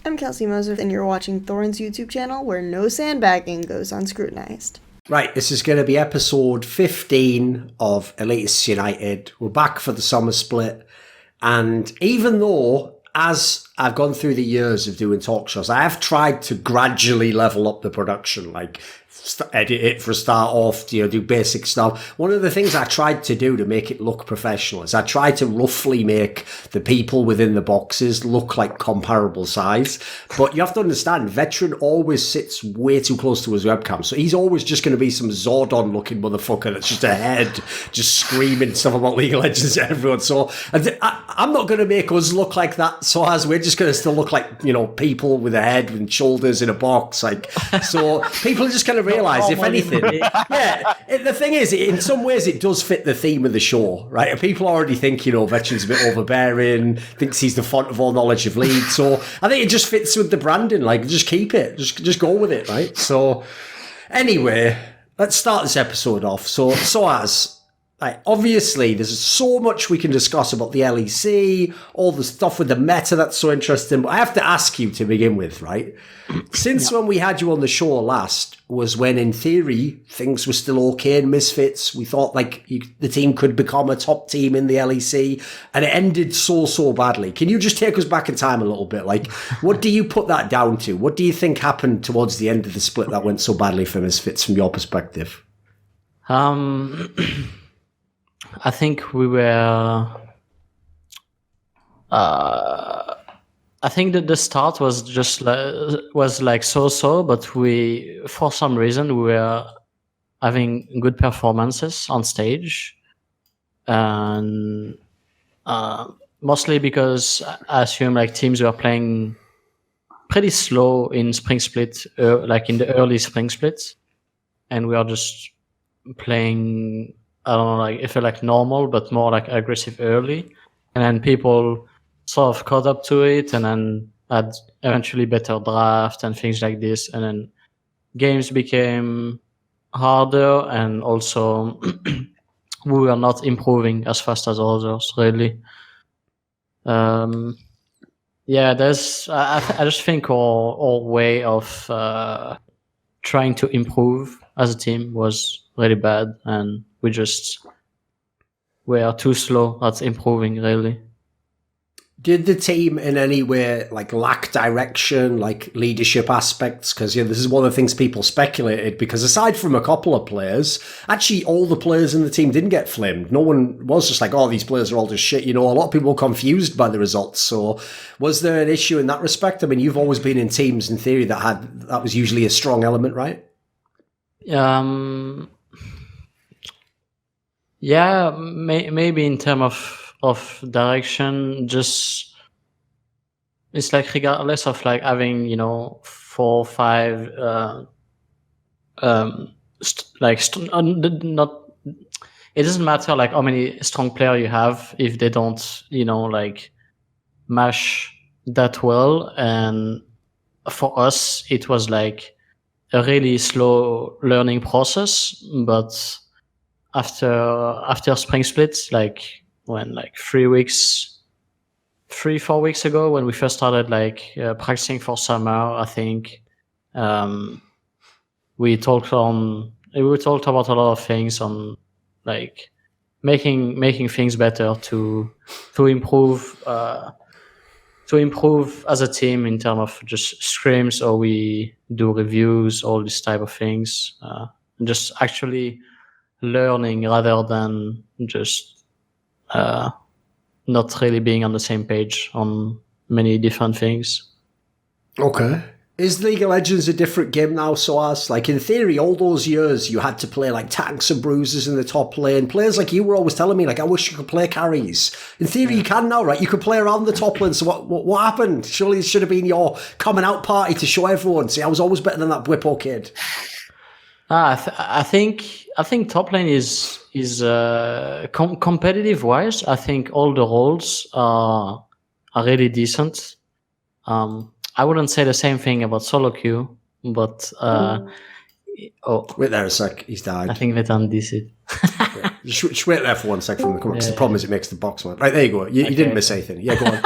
I'm Kelsey Moser, and you're watching Thorin's YouTube channel, where no sandbagging goes unscrutinized. Right, this is going to be episode 15 of Elitists United. We're back for the summer split, and even though, as I've gone through the years of doing talk shows, I have tried to gradually level up the production, like edit it for a start off, do basic stuff. One of the things I tried to do to make it look professional is I tried to roughly make the people within the boxes look like comparable size. But you have to understand, Veteran always sits way too close to his webcam, so he's always just going to be some Zordon looking motherfucker that's just a head just screaming stuff about League of Legends to everyone. So I'm not going to make us look like that, so as we're just going to still look like, people with a head and shoulders in a box. So people are just going to realize, if anything, the thing is, in some ways it does fit the theme of the show, right? And people already think, Veteran's a bit overbearing, thinks he's the font of all knowledge of League. So I think it just fits with the branding. Just keep it, just go with it, right? So anyway, let's start this episode off. So sOAZ. Obviously, there's so much we can discuss about the LEC, all the stuff with the meta that's so interesting. But I have to ask you to begin with, right? Since when we had you on the show last was when, in theory, things were still okay in Misfits. We thought the team could become a top team in the LEC, and it ended so badly. Can you just take us back in time a little bit? What do you put that down to? What do you think happened towards the end of the split that went so badly for Misfits from your perspective? I think we were. I think that the start was just so, but we, for some reason, we were having good performances on stage, and mostly because I assume teams were playing pretty slow in spring split, in the early spring splits, and we are just playing. I don't know, it felt normal, but more aggressive early. And then people sort of caught up to it and then had eventually better draft and things like this. And then games became harder, and also we were not improving as fast as others, really. I just think our way of trying to improve as a team was really bad, and we are too slow at improving, really. Did the team in any way lack direction, leadership aspects? Because this is one of the things people speculated, because aside from a couple of players, actually all the players in the team didn't get flamed. No one was just these players are all just shit. A lot of people were confused by the results. So was there an issue in that respect? I mean, you've always been in teams, in theory, that was usually a strong element, right? Yeah, maybe in terms of direction, just it's regardless of having 4 or 5 not, it doesn't matter how many strong players you have if they don't mash that well. And for us it was a really slow learning process, but after spring splits, when 3-4 weeks ago, when we first started practicing for summer, I think we talked about a lot of things on making things better to improve as a team in terms of just scrims, or we do reviews, all this type of things, just actually learning rather than just not really being on the same page on many different things. Okay. Is League of Legends a different game now, sOAZ? In theory, all those years you had to play tanks and bruisers in the top lane. Players like you were always telling me, I wish you could play carries. In theory, you can now, right? You could play around the top lane. So what happened? Surely it should have been your coming out party to show everyone. See, I was always better than that Whippo kid. I think top lane is competitive wise. I think all the roles are really decent. I wouldn't say the same thing about solo queue, but wait there a sec. He's died. I think Veteran did it. Yeah. Just wait there for 1 sec from the comment. The problem is it makes the box one. Right, there you go. You didn't miss anything. Yeah, go on.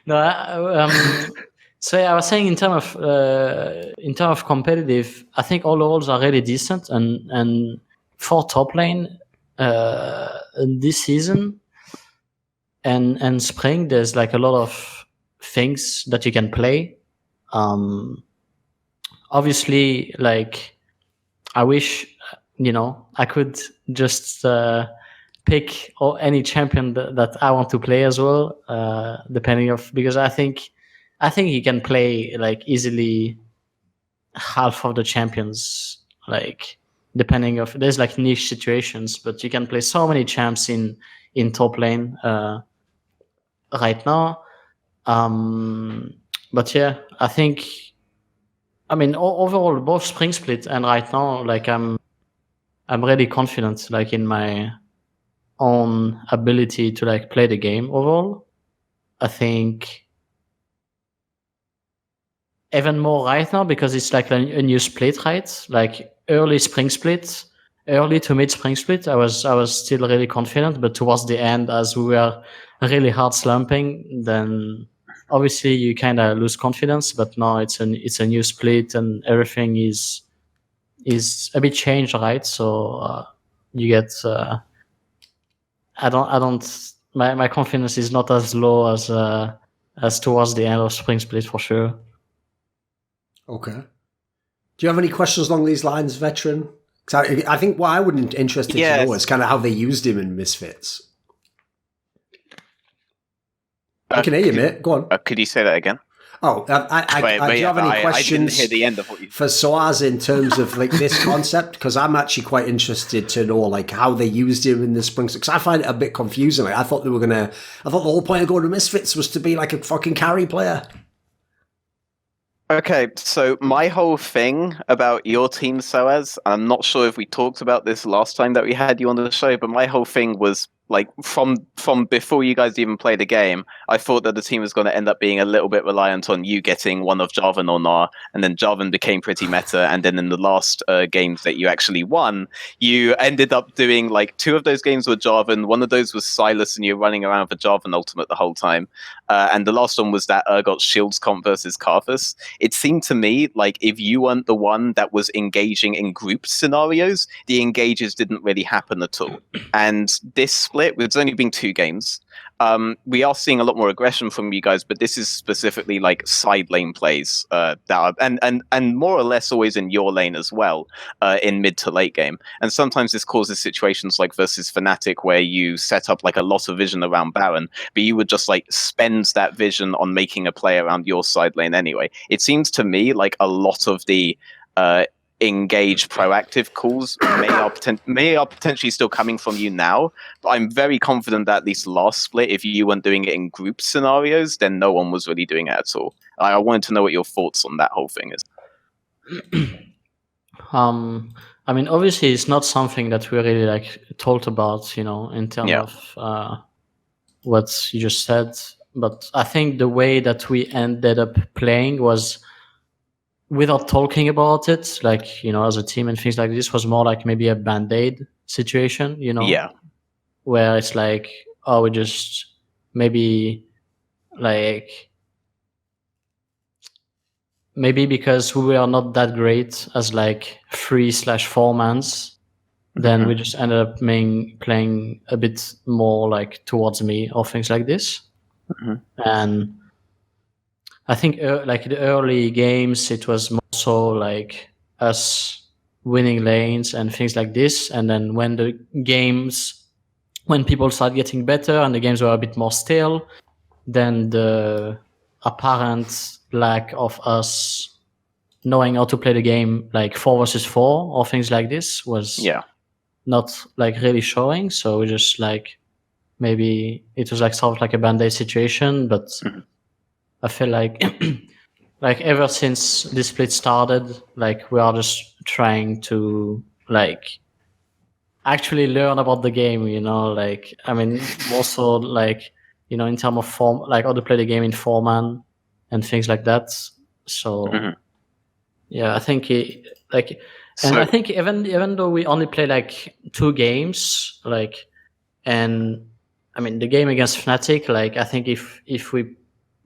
No, So yeah, I was saying in terms of competitive, I think all the roles are really decent, and for top lane this season and spring, there's like a lot of things that you can play. Obviously, like I wish I could just pick any champion that I want to play as well, because I think he can play like easily half of the champions, like depending of there's like niche situations, but you can play so many champs in top lane right now. But yeah, I think overall both spring split and right now, like I'm really confident like in my own ability to like play the game overall. I think even more right now because it's like a new split, right? Like early spring split, early to mid spring split, I was still really confident, but towards the end, as we were really hard slumping, then obviously you kind of lose confidence. But now it's a new split and everything is a bit changed, right? So you get my confidence is not as low as towards the end of spring split for sure. Okay. Do you have any questions along these lines, Veteran? Because I think what I would be interested to know is kind of how they used him in Misfits. I can hear you, mate. Go on. Could you say that again? Oh, do you have any questions I didn't hear the end of what you for sOAZ in terms of like this concept? Because I'm actually quite interested to know like how they used him in the spring. Because I find it a bit confusing. Like, I thought the whole point of going to Misfits was to be like a fucking carry player. Okay, so my whole thing about your team, sOAZ, I'm not sure if we talked about this last time that we had you on the show, but my whole thing was like from before you guys even played the game, I thought that the team was going to end up being a little bit reliant on you getting one of Jarvan or Gnar, and then Jarvan became pretty meta, and then in the last games that you actually won, you ended up doing like 2 of those games were Jarvan, one of those was Sylas, and you're running around for Jarvan ultimate the whole time, and the last one was that Urgot Shields comp versus Karthus. It seemed to me like if you weren't the one that was engaging in group scenarios, the engages didn't really happen at all. And this split, it's only been 2 games. We are seeing a lot more aggression from you guys, but this is specifically like side lane plays that are, and more or less always in your lane as well, in mid to late game. And sometimes this causes situations like versus Fnatic where you set up like a lot of vision around Baron, but you would just like spend that vision on making a play around your side lane anyway. It seems to me like a lot of the engage proactive calls may are potentially still coming from you now, but I'm very confident that at least last split, if you weren't doing it in group scenarios, then no one was really doing it at all. I wanted to know what your thoughts on that whole thing is. Obviously it's not something that we really like talked about, in terms of what you just said, but I think the way that we ended up playing was without talking about it, like, as a team and things like this, was more like maybe a band-aid situation, where it's like, we just maybe because we were not that great as like 3/4 mans, then we just ended up playing a bit more like towards me or things like this. And I think like the early games, it was more so like us winning lanes and things like this. And then when people started getting better and the games were a bit more stale, then the apparent lack of us knowing how to play the game like 4 versus 4 or things like this was not like really showing. So we just like, maybe it was like sort of like a band-aid situation, but I feel like like ever since this split started, like we are just trying to like actually learn about the game, like, also like, in terms of form, like how to play the game in 4-man and things like that. So I think I think even though we only play like 2 games, like, and the game against Fnatic, like I think if we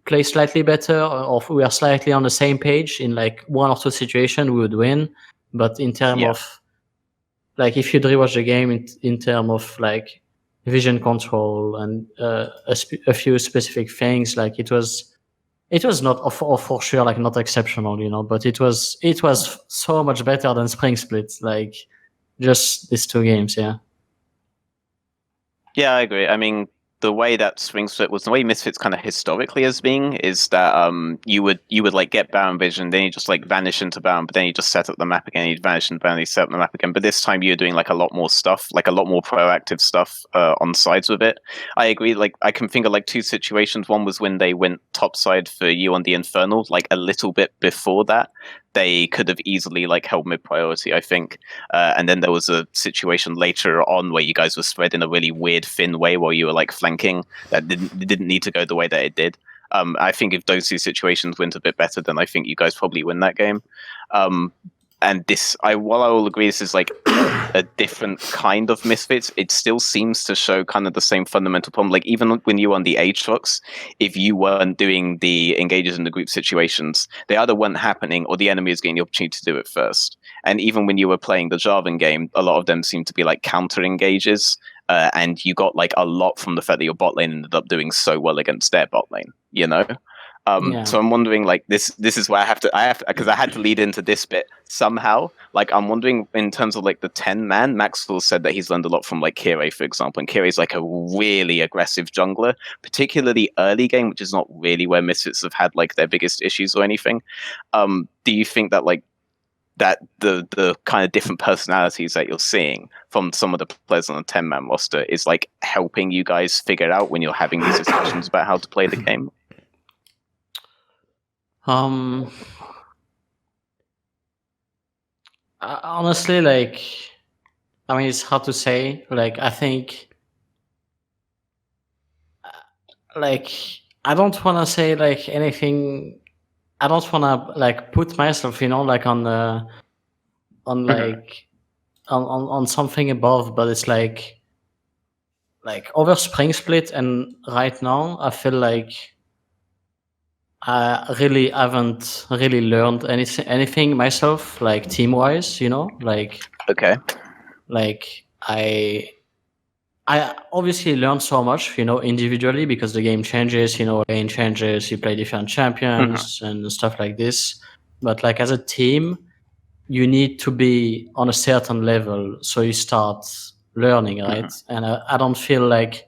play slightly better, or we are slightly on the same page in like one or two situations, we would win. But in terms of like, if you'd rewatch the game in terms of like vision control and a few specific things, like it was not for sure like not exceptional, you know, but it was so much better than Spring Split, like just these two games. Yeah, I agree. I mean, the way that Spring Split was, the way Misfits kind of historically has been, is that you would like get Baron Vision, then you just like vanish into Baron, but then you just set up the map again, you vanish into Baron, you set up the map again. But this time you're doing like a lot more stuff, like a lot more proactive stuff on sides with it. I agree. Like I can think of like two situations. One was when they went topside for you on the Infernal, like a little bit before that. They could have easily like held mid priority, I think. And then there was a situation later on where you guys were spread in a really weird thin way while you were like flanking that didn't need to go the way that it did. I think if those two situations went a bit better, then I think you guys probably win that game. And while I will agree this is like a different kind of Misfits, it still seems to show kind of the same fundamental problem. Like even when you were on the age trucks, if you weren't doing the engages in the group situations, they either weren't happening or the enemy is getting the opportunity to do it first. And even when you were playing the Jarvan game, a lot of them seemed to be like counter engages, and you got like a lot from the fact that your bot lane ended up doing so well against their bot lane, you know? So I'm wondering, like, this is where I have to, because I had to lead into this bit somehow. Like, I'm wondering in terms of like the 10-man, Maxwell said that he's learned a lot from like Kire, for example, and Kire's like a really aggressive jungler, particularly early game, which is not really where Misfits have had like their biggest issues or anything. Do you think that like that the kind of different personalities that you're seeing from some of the players on the 10-man roster is like helping you guys figure out when you're having these discussions about how to play the game? Honestly, like, I mean, it's hard to say. Like, I think, like, I don't want to say like anything. I don't want to like put myself, you know, like on something above. But it's like over Spring Split and right now, I feel like I really haven't really learned anything myself, like team-wise, you know, like. Okay. Like I obviously learned so much, you know, individually because the game changes, you know, lane changes, you play different champions and stuff like this. But like as a team, you need to be on a certain level, so you start learning, right? And I don't feel like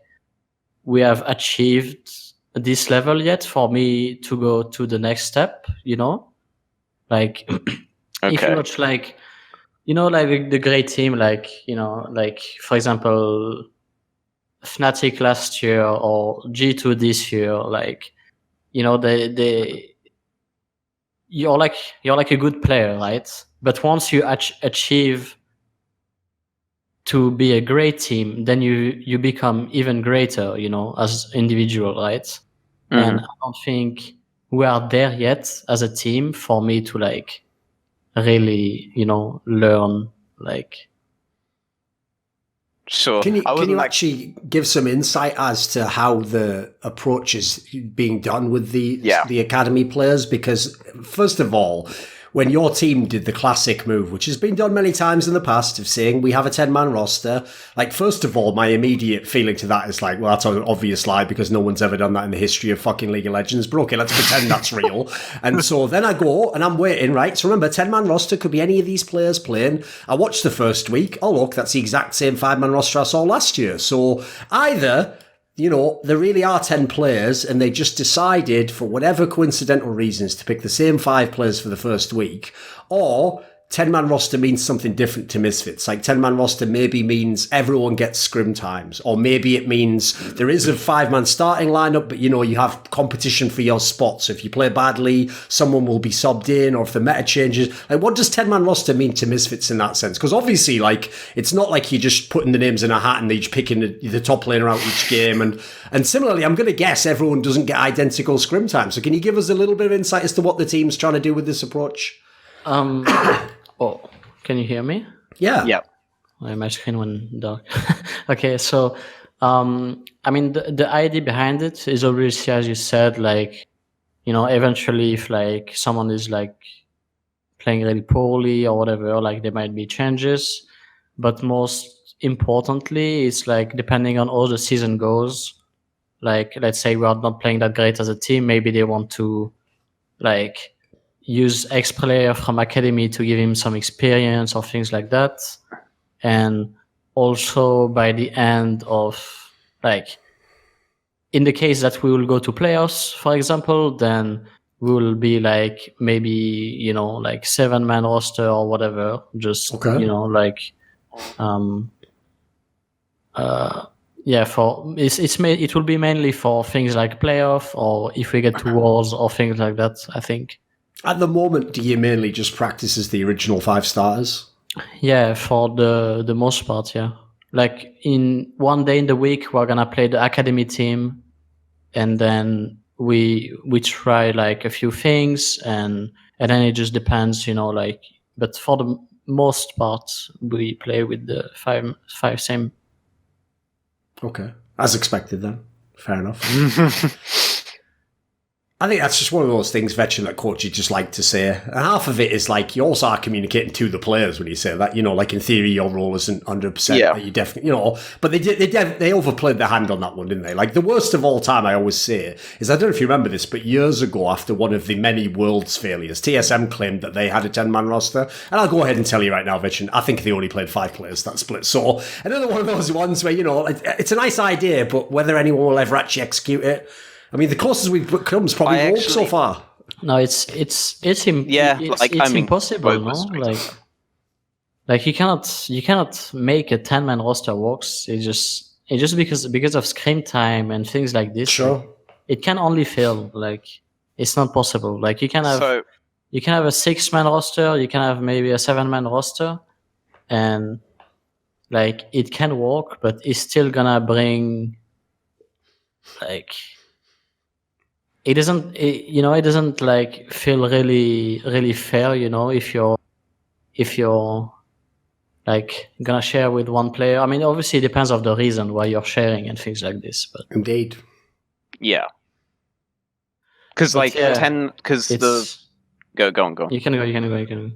we have achieved this level yet for me to go to the next step, you know? Like if you watch like, you know, like the great team, like, you know, like for example Fnatic last year or G2 this year, like, you know, you're like a good player, right? But once you achieve to be a great team, then you become even greater, you know, as individual, right? And I don't think we are there yet as a team for me to like really, you know, learn like. Sure. Can you actually give some insight as to how the approach is being done with the academy players? Because first of all, when your team did the classic move, which has been done many times in the past, of saying we have a 10-man roster, like, first of all, my immediate feeling to that is like, well, that's an obvious lie because no one's ever done that in the history of fucking League of Legends. But okay, let's pretend that's real. And so then I go and I'm waiting, right? So remember, 10-man roster could be any of these players playing. I watched the first week. Oh, look, that's the exact same 5-man roster I saw last year. So either, you know, there really are 10 players and they just decided for whatever coincidental reasons to pick the same 5 players for the first week, or 10-man roster means something different to Misfits. Like 10-man roster maybe means everyone gets scrim times, or maybe it means there is a 5-man starting lineup, but you know, you have competition for your spots. So if you play badly, someone will be subbed in, or if the meta changes. Like, what does 10-man roster mean to Misfits in that sense? Because obviously, like, it's not like you're just putting the names in a hat and they're just picking the top laner out each game. And similarly, I'm going to guess everyone doesn't get identical scrim time. So can you give us a little bit of insight as to what the team's trying to do with this approach? Oh, can you hear me? Yeah. Yeah. My screen went dark. Okay, so I mean the idea behind it is obviously, as you said, like eventually if like someone is like playing really poorly or whatever, like there might be changes. But most importantly, it's like depending on how the season goes. Like let's say we are not playing that great as a team, maybe they want to like use ex-player from academy to give him some experience or things like that. And also by the end of like, in the case that we will go to playoffs, for example, then we will be like maybe like 7-man roster or whatever. Just like for it will be mainly for things like playoff or if we get to Worlds or things like that, I think. At the moment, do you mainly just practice as the original 5 starters? Yeah, for the most part, yeah. Like in one day in the week, we're gonna play the academy team, and then we try like a few things, and then it just depends, like. But for the most part, we play with the five same. Okay, as expected then. Fair enough. I think that's just one of those things, Veteran, that coaches just like to say. And half of it is like you also are communicating to the players when you say that. Like in theory, your role isn't 100%. Yeah. You definitely, But they overplayed their hand on that one, didn't they? Like the worst of all time, I always say, is I don't know if you remember this, but years ago, after one of the many Worlds failures, TSM claimed that they had a 10-man roster. And I'll go ahead and tell you right now, Veteran, I think they only played 5 players that split. So another one of those ones where it's a nice idea, but whether anyone will ever actually execute it. I mean, the closest we've come is probably Rogue so far. No, it's impossible, no? Like you cannot make a 10-man roster works. It's just because of screen time and things like this. Sure. It can only fail. Like it's not possible. Like you can have a 6-man roster, you can have maybe a 7-man roster, and like it can work, but it's still gonna bring like. It doesn't like feel really, really fair, if you're like gonna share with one player. I mean, obviously it depends on the reason why you're sharing and things like this, but indeed. Yeah. Because go on. You can go.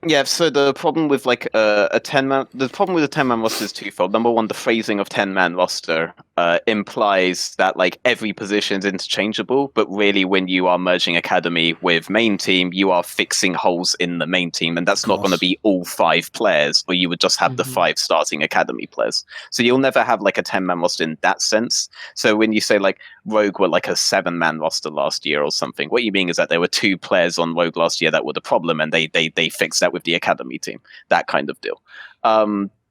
Yeah, so the problem with like a 10-man, the problem with a 10-man roster is twofold. Number one, the phrasing of 10-man roster implies that like every position is interchangeable, but really when you are merging academy with main team, you are fixing holes in the main team, and that's not going to be all 5 players, or you would just have the 5 starting academy players. So you'll never have like a 10-man roster in that sense. So when you say like Rogue were like a 7-man roster last year or something, what you mean is that there were 2 players on Rogue last year that were the problem, and they fixed that with the academy team, that kind of deal.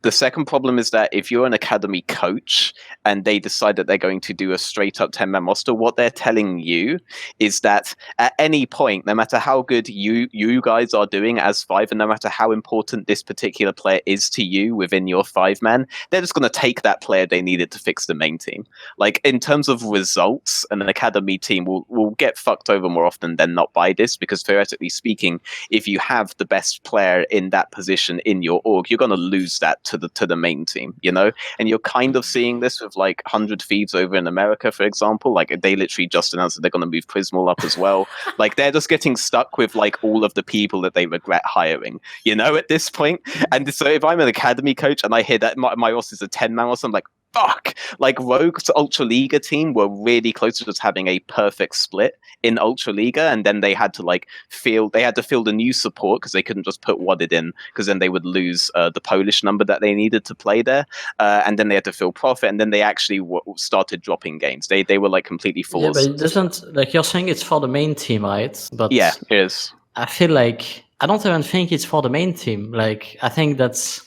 The second problem is that if you're an academy coach and they decide that they're going to do a straight up 10-man roster, what they're telling you is that at any point, no matter how good you guys are doing as 5, and no matter how important this particular player is to you within your 5-man, they're just going to take that player they needed to fix the main team. Like in terms of results, an academy team will get fucked over more often than not by this, because theoretically speaking, if you have the best player in that position in your org, you're going to lose that to the main team, and you're kind of seeing this with like 100 Thieves over in America, for example. Like they literally just announced that they're going to move Prismal up as well. Like they're just getting stuck with like all of the people that they regret hiring, at this point. And so if I'm an academy coach and I hear that my roster is a 10-man or something, like fuck, like Rogue's Ultra Liga team were really close to just having a perfect split in Ultra Liga, and then they had to field a new support because they couldn't just put Wadded in, because then they would lose the Polish number that they needed to play there, and then they had to fill Profit, and then they actually started dropping games. They were like completely forced. Yeah, but it doesn't, like you're saying it's for the main team, right? But yeah, it is. I feel like I don't even think it's for the main team. Like I think that's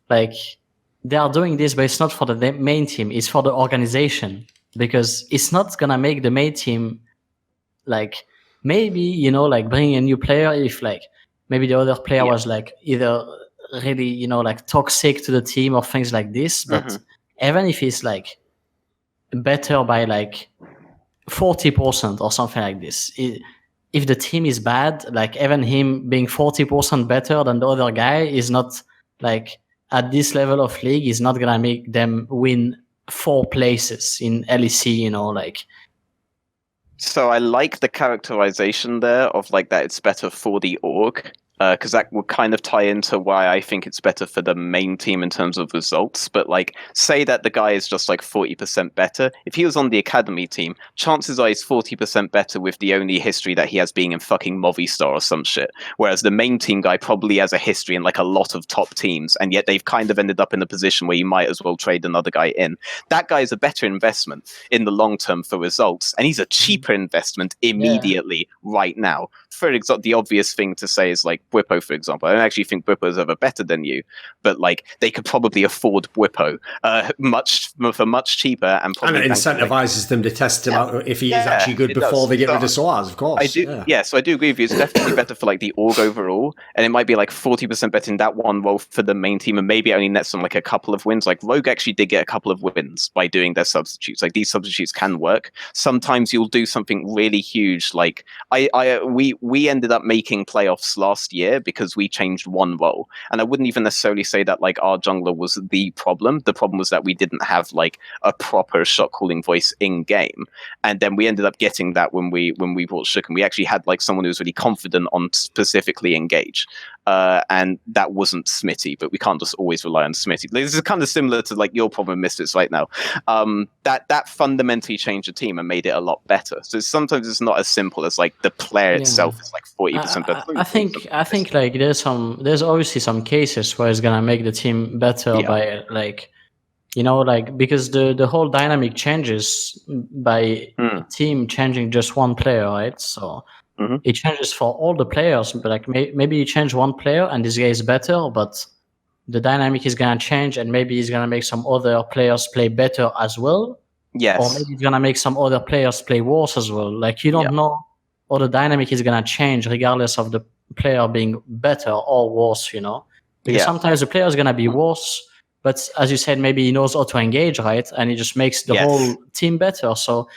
like they are doing this, but it's not for the main team. It's for the organization, because it's not gonna make the main team like maybe like bringing a new player if like maybe the other player was like either really like toxic to the team or things like this. But even if he's like better by like 40% or something like this, if the team is bad, like even him being 40% better than the other guy is not like at this level of league is not gonna make them win 4 places in LEC, like So I like the characterization there of like that it's better for the org, because that would kind of tie into why I think it's better for the main team in terms of results. But like, say that the guy is just like 40% better. If he was on the academy team, chances are he's 40% better with the only history that he has being in fucking Movistar or some shit. Whereas the main team guy probably has a history in like a lot of top teams, and yet they've kind of ended up in a position where you might as well trade another guy in. That guy is a better investment in the long term for results, and he's a cheaper investment immediately right now. For example, the obvious thing to say is like Bwipo, for example. I don't actually think Bwipo is ever better than you, but like they could probably afford Bwipo much cheaper, and probably it incentivizes them to test him out if he is actually good before they get rid of sOAZ, of course. I do, so I do agree with you. It's definitely better for like the org overall, and it might be like 40% better in that one role for the main team, and maybe it only nets them like a couple of wins. Like Rogue actually did get a couple of wins by doing their substitutes. Like these substitutes can work. Sometimes you'll do something really huge. Like we ended up making playoffs last year because we changed one role, and I wouldn't even necessarily say that like our jungler was the problem. The problem was that we didn't have like a proper shot calling voice in game, and then we ended up getting that when we brought Shook, and we actually had like someone who was really confident on specifically engage, and that wasn't Smitty. But we can't just always rely on Smitty. This is kind of similar to like your problem, Misfits, right now. That fundamentally changed the team and made it a lot better. So sometimes it's not as simple as like the player itself is like 40% better. I think like there's obviously some cases where it's gonna make the team better by like, you know, like because the whole dynamic changes by team changing just one player, right? So it changes for all the players, but like maybe you change one player and this guy is better, but the dynamic is gonna change, and maybe he's gonna make some other players play better as well. Yes. Or maybe it's gonna make some other players play worse as well. Like you don't know, or the dynamic is gonna change regardless of the player being better or worse, you know? Because sometimes the player is gonna be worse, but as you said, maybe he knows how to engage, right? And it just makes the whole team better. So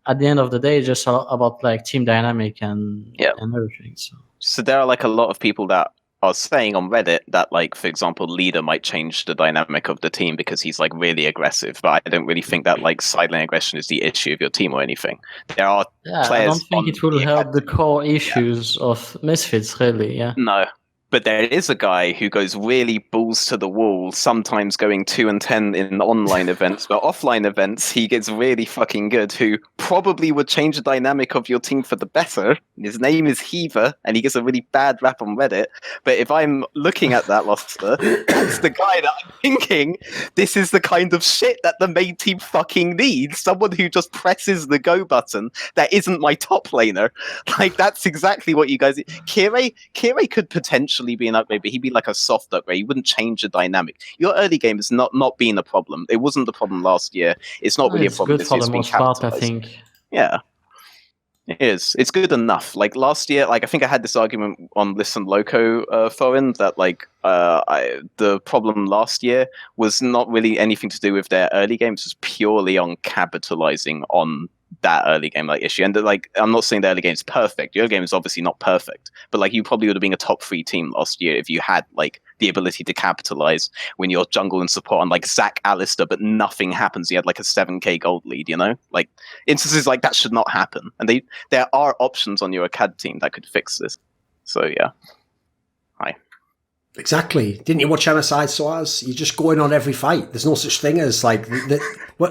at the end of the day, it's just about like team dynamic and everything. So there are like a lot of people that are saying on Reddit that, like, for example, Leader might change the dynamic of the team because he's like really aggressive, but I don't really think that like sideline aggression is the issue of your team or anything. There are players. I don't think it will help the core issues of Misfits, really. Yeah. No. But there is a guy who goes really balls to the wall, sometimes going 2-10 in online events, but offline events, he gets really fucking good, who probably would change the dynamic of your team for the better. His name is Heaver, and he gets a really bad rap on Reddit. But if I'm looking at that roster, that's the guy that I'm thinking, this is the kind of shit that the main team fucking needs. Someone who just presses the go button that isn't my top laner. Like, that's exactly what you guys... Kire could potentially be an upgrade, but he'd be like a soft upgrade. He wouldn't change the dynamic. Your early game is not been a problem. It wasn't the problem last year. It's not really a problem. It's good for the most part, I think. Yeah, it is. It's good enough. Like last year, like I think I had this argument on Listen Loco, Thorin, that like the problem last year was not really anything to do with their early games. It was purely on capitalizing on that early game like issue. And like, I'm not saying the early game is perfect. Your game is obviously not perfect, but like you probably would have been a top 3 team last year if you had like the ability to capitalize when you're jungle and support on like Zac Alistair, but nothing happens. You had like a 7k gold lead, you know, like instances like that should not happen. And there are options on your acad team that could fix this. So yeah. Hi. Exactly. Didn't you watch MSI sOAZ? You're just going on every fight. There's no such thing as like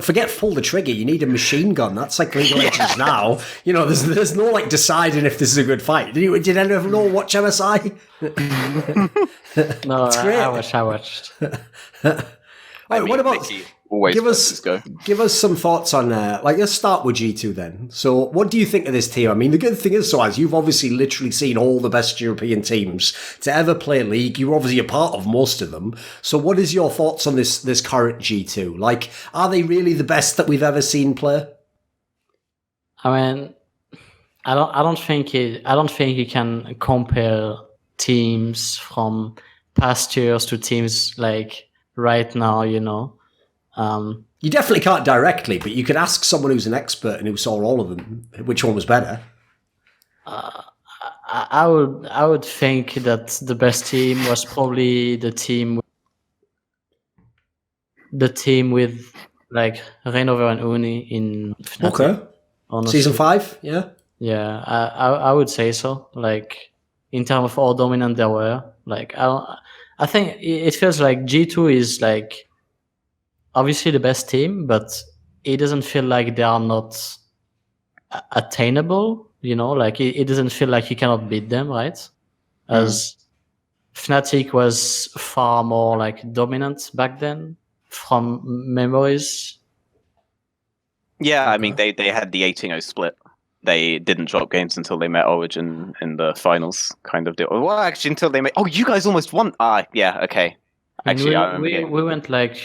forget pull the trigger. You need a machine gun. That's like League of Legends now. You know, there's no like deciding if this is a good fight. Did anyone watch MSI? No, I watched. What about? Give us some thoughts on like let's start with G2 then. So what do you think of this team? I mean, the good thing is, sOAZ, you've obviously literally seen all the best European teams to ever play League. You're obviously a part of most of them. So what is your thoughts on this current G2? Like, are they really the best that we've ever seen play? I mean, I don't think you can compare teams from past years to teams like right now, you know. You definitely can't directly, but you could ask someone who's an expert and who saw all of them which one was better. I would think that the best team was probably the team with like Reinover and Uni in Fnatic. Okay. honestly. Season 5, yeah. Yeah, I would say so. Like, in terms of how dominant they were, like I think it feels like G2 is like obviously the best team, but it doesn't feel like they are not attainable. You know, like it doesn't feel like you cannot beat them, right? As Fnatic was far more like dominant back then from memories. Yeah, I mean they had the 18-0 split. They didn't drop games until they met Origen in the finals, kind of. Well, actually, until they met. Oh, you guys almost won. Yeah, okay. Actually, I remember. We went like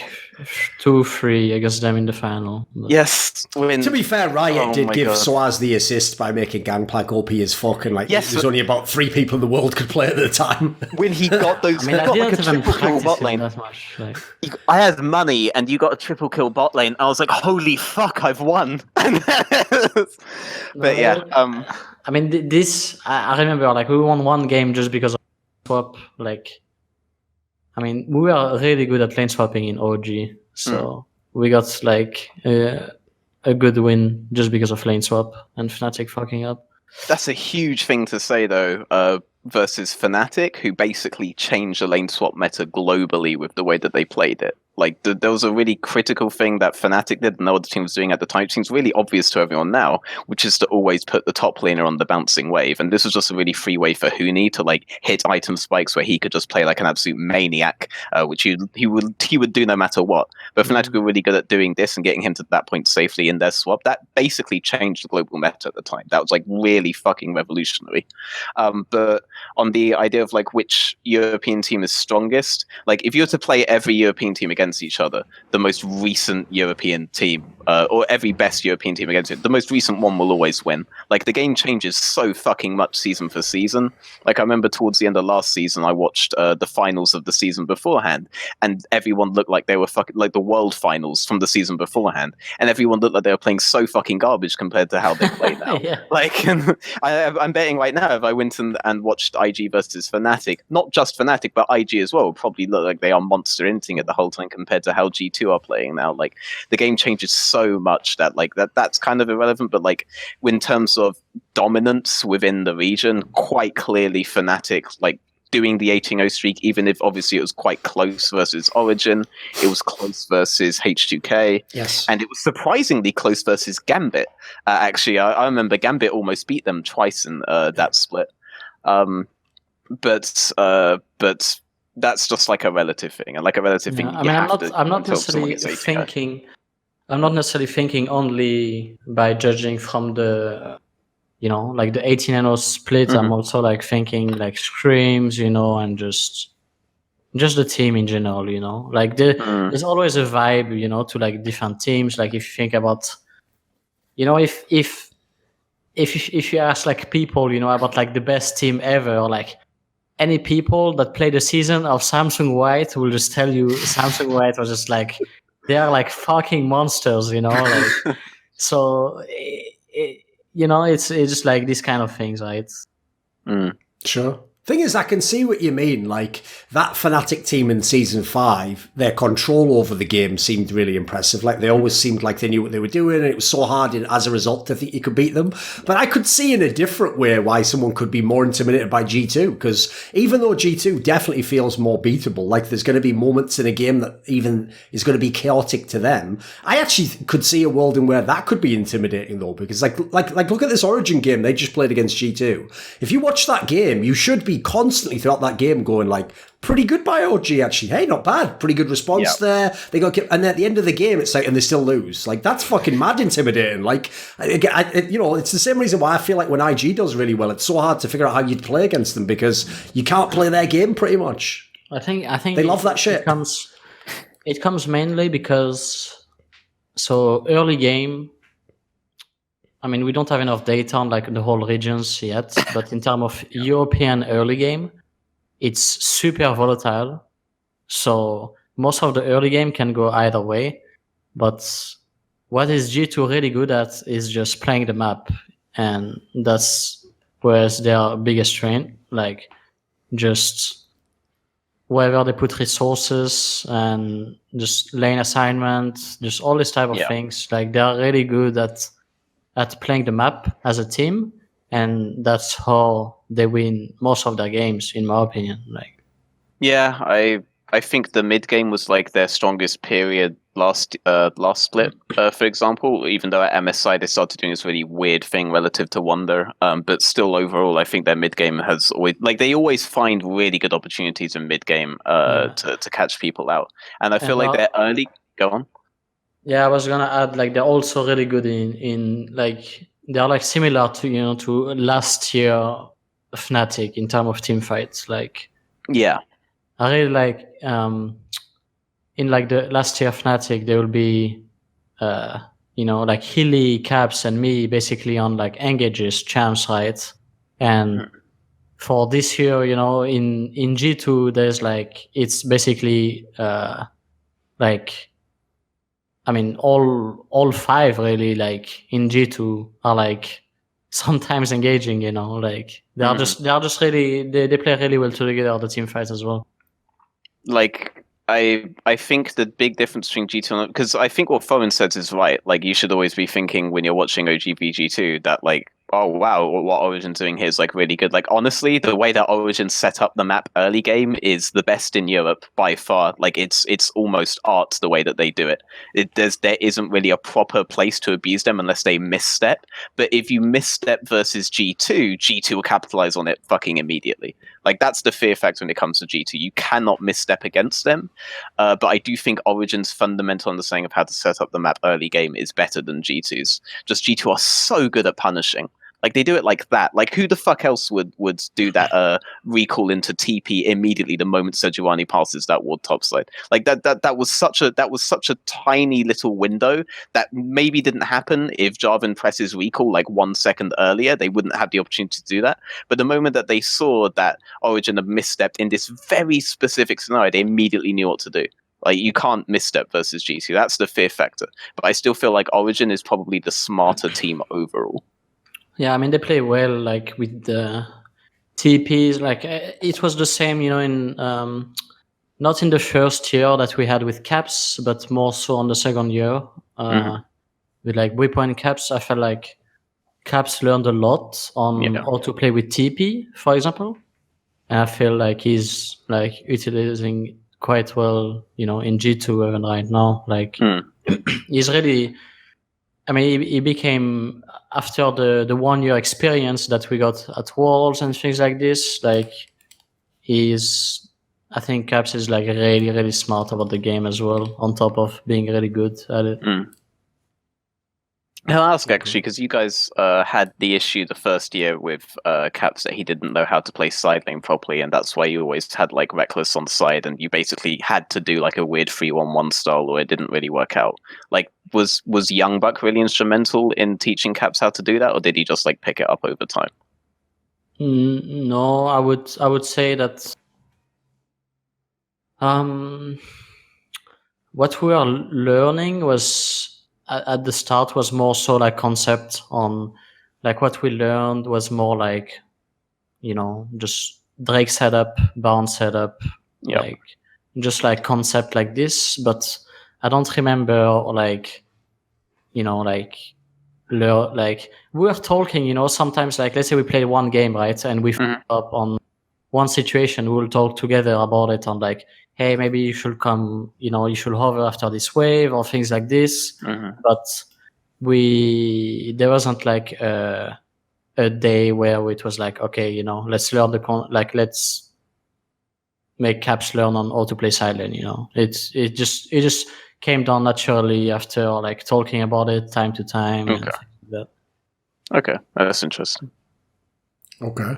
2-3 against them in the final. But... Yes. To be fair, Riot did give sOAZ the assist by making Gangplank OP as fuck, and like there's only about 3 people in the world could play at the time. When he got those, I mean, he got like a triple kill bot lane. That much, like... I had money, and you got a triple kill bot lane. I was like, holy fuck, I've won. But yeah, I mean, this I remember like we won one game just because of swap. Like, I mean, we were really good at lane swapping in OG, so we got like a good win just because of lane swap and Fnatic fucking up. That's a huge thing to say, though, versus Fnatic, who basically changed the lane swap meta globally with the way that they played it. Like, there was a really critical thing that Fnatic did and the other team was doing at the time. It seems really obvious to everyone now, which is to always put the top laner on the bouncing wave. And this was just a really free way for Huni to like hit item spikes where he could just play like an absolute maniac, which he would do no matter what. But Fnatic were really good at doing this and getting him to that point safely in their swap. That basically changed the global meta at the time. That was like really fucking revolutionary. But on the idea of like which European team is strongest, like if you were to play every European team against each other, the most recent European team, or every best European team against it, the most recent one will always win. Like the game changes so fucking much season for season. Like I remember towards the end of last season, I watched the finals of the season beforehand, and everyone looked like they were fucking like the world finals from the season beforehand, and everyone looked like they were playing so fucking garbage compared to how they play now. Yeah. Like I'm betting right now if I went and watched IG versus Fnatic, not just Fnatic but IG as well, would probably look like they are monster inting it the whole time compared to how G2 are playing now. Like the game changes so much that like that's kind of irrelevant, but like in terms of dominance within the region, quite clearly Fnatic like doing the 18-0 streak, even if obviously it was quite close versus Origen, it was close versus H2K, yes, and it was surprisingly close versus Gambit. Actually, I remember Gambit almost beat them twice in that split. But that's just like a relative thing, and like a relative thing. I mean, I'm not necessarily thinking. I'm not necessarily thinking only by judging from the, you know, like the 18-0 split. I'm also like thinking like scrims, you know, and just the team in general, you know. Like there's always a vibe, you know, to like different teams. Like if you think about, you know, if you ask like people, you know, about like the best team ever, like any people that play the season of Samsung White will just tell you Samsung White was just like, they are like fucking monsters, you know. Like, so, you know, it's just like these kind of things, right? Sure. Thing is, I can see what you mean. Like, that Fnatic team in Season 5, their control over the game seemed really impressive. Like, they always seemed like they knew what they were doing, and it was so hard as a result to think you could beat them. But I could see in a different way why someone could be more intimidated by G2, because even though G2 definitely feels more beatable, like, there's going to be moments in a game that even is going to be chaotic to them, I actually could see a world in where that could be intimidating, though, because, like look at this Origen game they just played against G2. If you watch that game, you should be constantly throughout that game going like, pretty good by OG actually. Hey, not bad. Pretty good response there. They got, and at the end of the game, it's like, and they still lose. Like that's fucking mad intimidating. Like, you know, it's the same reason why I feel like when IG does really well, it's so hard to figure out how you'd play against them because you can't play their game pretty much. I think they love that shit. It comes mainly because so early game. I mean, we don't have enough data on like the whole regions yet, but in terms of European early game, it's super volatile. So most of the early game can go either way. But what is G2 really good at is just playing the map. And that's where's their biggest strength. Like just wherever they put resources and just lane assignment, just all this type of things. Like they're really good at at playing the map as a team, and that's how they win most of their games, in my opinion. Like, yeah, I think the mid game was like their strongest period last split, for example. Even though at MSI they started doing this really weird thing relative to Wonder, but still overall, I think their mid game has always they always find really good opportunities in mid game to catch people out, and I feel like their early. Go on. Yeah, I was gonna add, like, they're also really good in like, they're like similar to to last year Fnatic in terms of team fights. Like, yeah, I really like in like the last year Fnatic, there will be like Hilly, Caps, and me basically on like engages champs, right? And for this year, in G2, there's like, it's basically like, I mean, all five really, like, in G2 are like sometimes engaging, like they are just really, they play really well together, the team fights as well. Like, I think the big difference between G2 and, because I think what Thorin says is right. Like, you should always be thinking when you're watching OGVG2 that, like, oh wow, what Origen's doing here is like really good. Like, honestly, the way that Origin set up the map early game is the best in Europe by far. Like, it's almost art the way that they do it. There isn't really a proper place to abuse them unless they misstep. But if you misstep versus G2 will capitalize on it fucking immediately. Like, that's the fear factor when it comes to G2. You cannot misstep against them. But I do think Origin's fundamental understanding of how to set up the map early game is better than G2's. Just G2 are so good at punishing. Like, they do it like that. Like, who the fuck else would do that recall into TP immediately the moment Sejuani passes that ward topside? Like, that was such a tiny little window that maybe didn't happen if Jarvan presses recall like 1 second earlier. They wouldn't have the opportunity to do that. But the moment that they saw that Origen had misstepped in this very specific scenario, they immediately knew what to do. Like, you can't misstep versus G2. That's the fear factor. But I still feel like Origen is probably the smarter team overall. Yeah, I mean, they play well, like, with the TPs. Like, it was the same, in not in the first year that we had with Caps, but more so on the second year with like Waypoint Caps. I felt like Caps learned a lot on how to play with TP, for example, and I feel like he's like utilizing quite well, in G2 even right now. Like, he's really. I mean, he became, after the 1 year experience that we got at Worlds and things like this, like, I think Caps is like really, really smart about the game as well, on top of being really good at it. I'll ask, actually, because you guys had the issue the first year with Caps that he didn't know how to play side lane properly, and that's why you always had like Reckless on the side, and you basically had to do like a weird 3-1-1 style, or it didn't really work out. Like, was Young Buck really instrumental in teaching Caps how to do that, or did he just like pick it up over time? No, I would say that what we are learning was, at the start, was more so like concept on, like, what we learned was more like, just Drake setup, Baron setup, like, just like concept like this. But I don't remember like, like, like, we were talking, sometimes, like, let's say we play one game, right, and we up on one situation, we will talk together about it on like, hey, maybe you should come, you should hover after this wave or things like this. But there wasn't like a day where it was like, okay, let's learn let's make Caps learn on how to play side lane. It just came down naturally after like talking about it time to time. Okay. And things like that. Okay, that's interesting. Okay.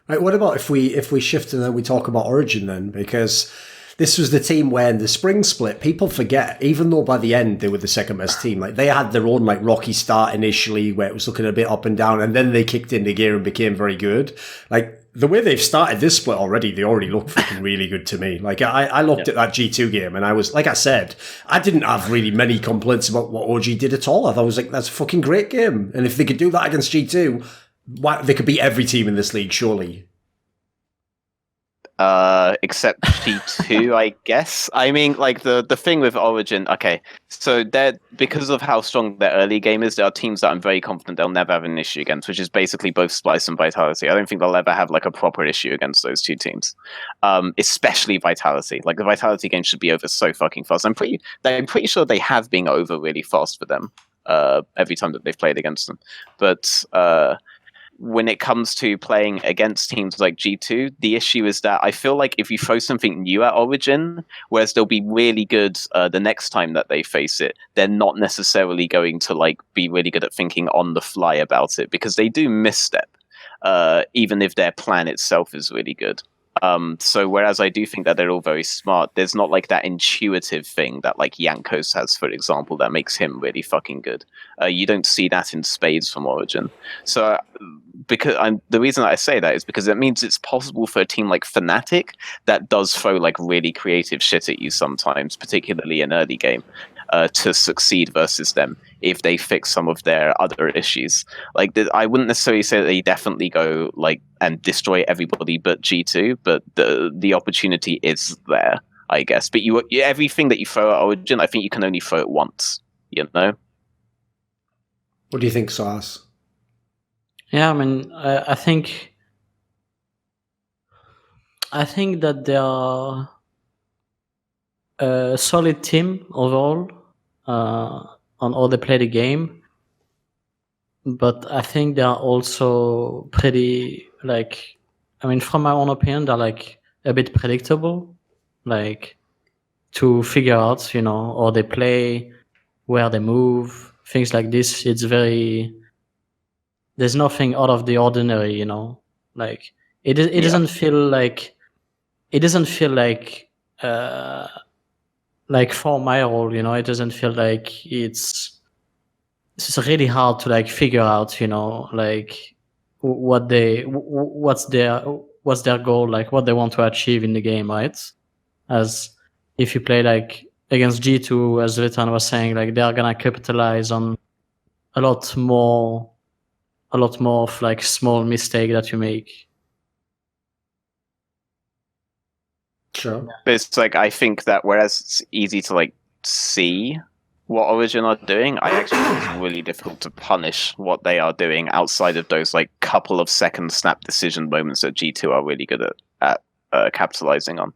Right, what about if we shift and then we talk about Origen then? Because this was the team where in the spring split, people forget, even though by the end they were the second best team, like they had their own like rocky start initially where it was looking a bit up and down, and then they kicked into gear and became very good. Like, the way they've started this split already, they already look fucking really good to me. Like, I looked at that G2 game and I was, like I said, I didn't have really many complaints about what OG did at all. I thought it was like, that's a fucking great game. And if they could do that against G2, they could beat every team in this league, surely. except G2, I guess. I mean, like the thing with Origen. Okay, so they're because of how strong their early game is. There are teams that I'm very confident they'll never have an issue against, which is basically both Splyce and Vitality. I don't think they'll ever have like a proper issue against those two teams, especially Vitality. Like the Vitality game should be over so fucking fast. I'm pretty sure they have been over really fast for them every time that they've played against them, but. When it comes to playing against teams like G2, the issue is that I feel like if you throw something new at Origen, whereas they'll be really good the next time that they face it, they're not necessarily going to like be really good at thinking on the fly about it because they do misstep, even if their plan itself is really good. So whereas I do think that they're all very smart, there's not like that intuitive thing that like Jankos has, for example, that makes him really fucking good. You don't see that in spades from Origen. So the reason I say that is because it means it's possible for a team like Fnatic that does throw like really creative shit at you sometimes, particularly in early game, to succeed versus them if they fix some of their other issues. Like I wouldn't necessarily say that they definitely go like and destroy everybody but G2, but the opportunity is there, I guess. But everything that you throw at Origen, I think you can only throw it once, you know? What do you think, sOAZ? Yeah, I mean, I think that they are a solid team overall on how they play the game, but I think they are also pretty like, I mean, from my own opinion, they're like a bit predictable, like to figure out, you know, how they play, where they move, things like this. It's very. There's nothing out of the ordinary, you know. Like it doesn't feel like like for my role, you know. It doesn't feel like it's really hard to like figure out, you know, like what's their goal, like what they want to achieve in the game, right? As if you play like against G2, as Veteran was saying, like they are gonna capitalize on a lot more of like small mistake that you make. Sure. But it's like I think that whereas it's easy to like see what Origen are doing, I actually think it's really difficult to punish what they are doing outside of those like couple of second snap decision moments that G2 are really good at capitalizing on.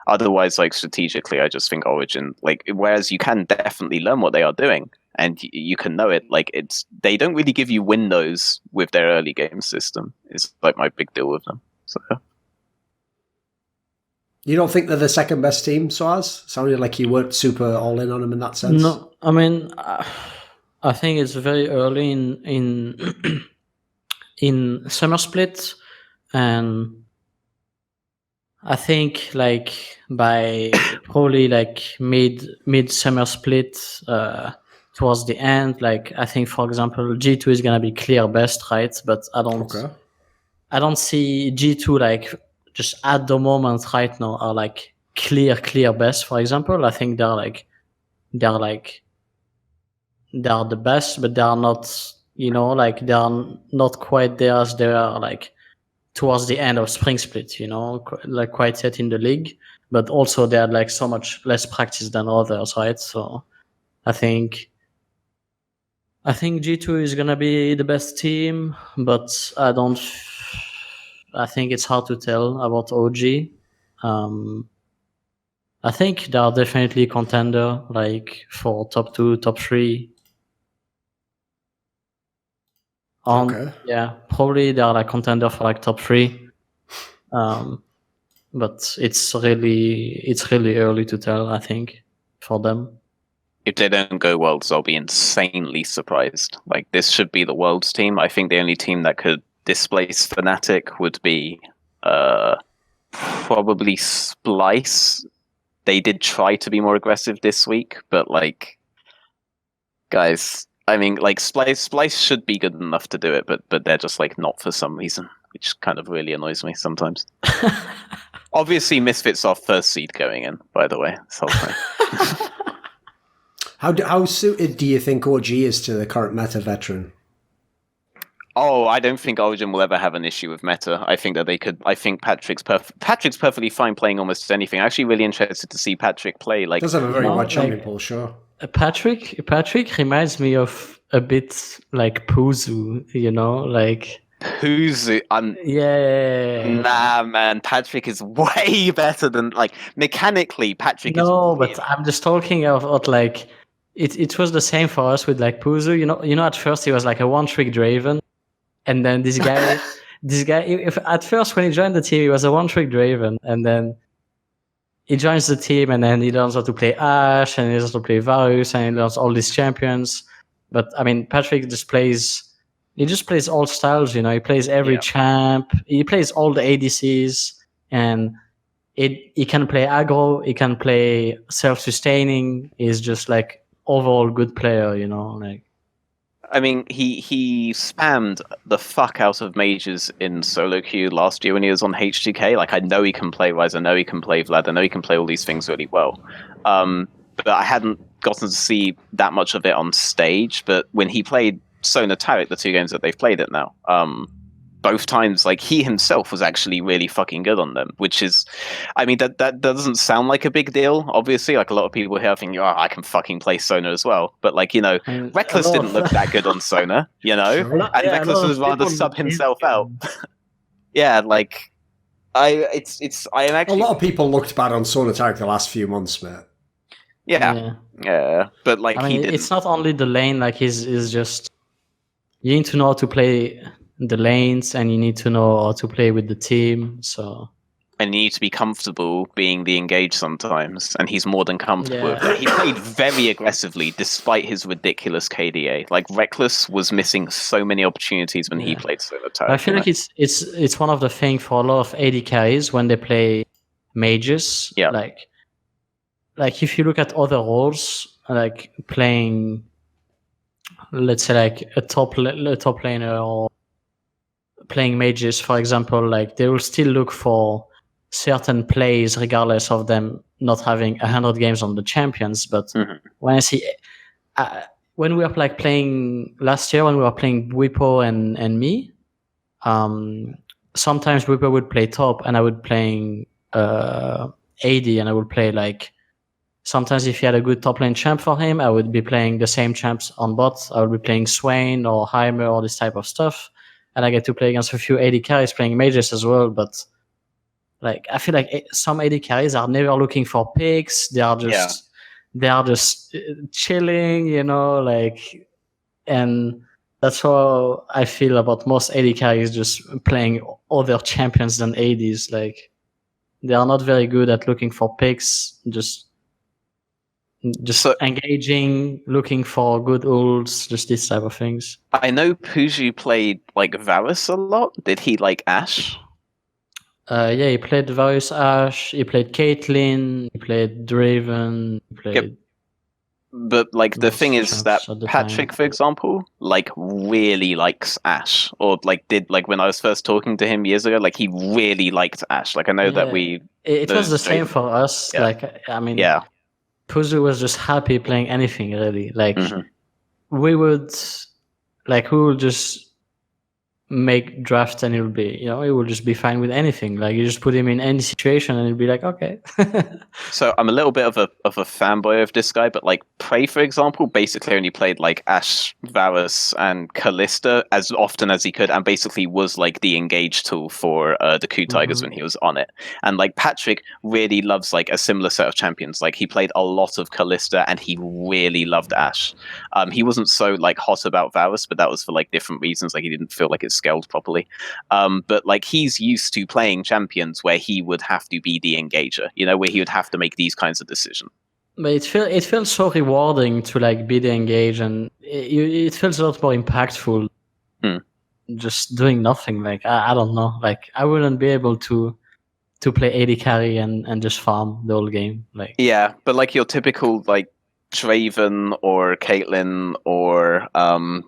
Otherwise, like strategically, I just think Origen, like, whereas you can definitely learn what they are doing and you can know it, like they don't really give you windows with their early game system. Is like my big deal with them. So. You don't think they're the second best team, sOAZ? Sounded like you weren't super all in on them in that sense. No, I mean, I think it's very early in summer split, and I think like by probably like mid summer split towards the end, like I think for example G2 is gonna be clear best, right? But I don't see G2 like just at the moment right now are like clear best. For example, I think they're the best, but they are not, you know, like they are not quite there as they are like towards the end of spring split, you know, like quite yet in the league, but also they had like so much less practice than others, right? So I think G2 is gonna be the best team, but I think it's hard to tell about OG. I think they are definitely a contender, like for top 2, top 3. Okay. Yeah, probably they are like contender for like top 3. But it's really early to tell, I think, for them. If they don't go Worlds, I'll be insanely surprised. Like, this should be the Worlds team. I think the only team that could displace Fnatic would be probably Splyce. They did try to be more aggressive this week, but like, guys, I mean, like Splyce should be good enough to do it, but they're just like not for some reason, which kind of really annoys me sometimes. Obviously, Misfits are first seed going in, by the way, this whole thing. How suited do you think OG is to the current meta Veteran? Oh, I don't think Origen will ever have an issue with meta. I think that they could. I think Patrick's perfectly fine playing almost anything. I'm actually really interested to see Patrick play. Like, Does have a very No, wide champion like- pool, sure. Patrick reminds me of a bit like Puzu, you know, like who's yeah. Nah, man. Patrick is way better than like mechanically. Patrick is. No, really- but I'm just talking of like it was the same for us with like Puzu. You know, at first he was like a one-trick Draven, and then this guy, if at first when he joined the team, he was a one-trick Draven, and then he joins the team, and then he learns how to play Ashe, and he learns how to play Varus, and he learns all these champions. But I mean, Patrick just plays. He just plays all styles, you know. He plays every champ. He plays all the ADCs, and he can play aggro. He can play self-sustaining. He's just like overall good player, you know. Like, I mean, he spammed the fuck out of mages in solo queue last year when he was on H2K. Like, I know he can play Ryze. I know he can play Vlad. I know he can play all these things really well. But I hadn't gotten to see that much of it on stage. But when he played Sona Taric, the 2 games that they've played it now, both times, like, he himself was actually really fucking good on them, which is, I mean, that doesn't sound like a big deal, obviously. Like, a lot of people here think, oh, I can fucking play Sona as well. But, like, you know, Reckless didn't look that good on Sona, you know? Sure. And Reckless would rather sub himself out. Yeah, like, I am A actually... lot of people looked bad on Sona Taric the last few months, mate. Yeah, but, like, I he mean, didn't. it's not only the lane. Like, he's just you need to know how to play the lanes, and you need to know how to play with the team. So. And you need to be comfortable being the engaged sometimes, and he's more than comfortable with Yeah. that. He played very aggressively despite his ridiculous KDA. Like, Reckless was missing so many opportunities when he played Solo Taric. I feel like it's one of the things for a lot of AD carries when they play mages. Yeah. Like if you look at other roles, like playing, let's say like a top laner or playing mages, for example, like they will still look for certain plays regardless of them not having 100 games on the champions. But when I see, when we were like playing last year, when we were playing Bwipo and me, sometimes Bwipo would play top and I would playing AD, and I would play like, sometimes if he had a good top lane champ for him, I would be playing the same champs on bot. I would be playing Swain or Heimer or this type of stuff. And I get to play against a few AD carries playing mages as well. But like, I feel like some AD carries are never looking for picks. They are just chilling, you know, like, and that's how I feel about most AD carries just playing other champions than ADs. Like, they are not very good at looking for picks, just engaging, looking for good ults, just this type of things. I know Puju played like Varus a lot. Did he like Ashe? Yeah, he played Varus Ashe, he played Caitlyn, he played Draven, he played... Yep. But like the Most thing is that champs at the Patrick, time. for example, like really likes Ashe, or like did like when I was first talking to him years ago, like he really liked Ashe. Like I know that we It was the those same Draven- for us. Yeah. Like, I mean, yeah. Puzu was just happy playing anything, really. Like, we would just make drafts and it would just be fine with anything. Like, you just put him in any situation and it'd be like, okay. So I'm a little bit of a fanboy of this guy, but like Prey, for example, basically only played like Ashe, Varus, and Kalista as often as he could, and basically was like the engage tool for the Coup Tigers when he was on it. And like Patrick really loves like a similar set of champions. Like he played a lot of Kalista, and he really loved Ashe. He wasn't so like hot about Varus, but that was for like different reasons. Like he didn't feel like it scaled properly. But like he's used to playing champions where he would have to be the engager, you know, where he would have to make these kinds of decisions. But it feels so rewarding to like be the engage, and it feels a lot more impactful. Just doing nothing. Like I don't know. Like I wouldn't be able to play AD carry and just farm the whole game. Like, yeah, but like your typical like Draven or Caitlyn or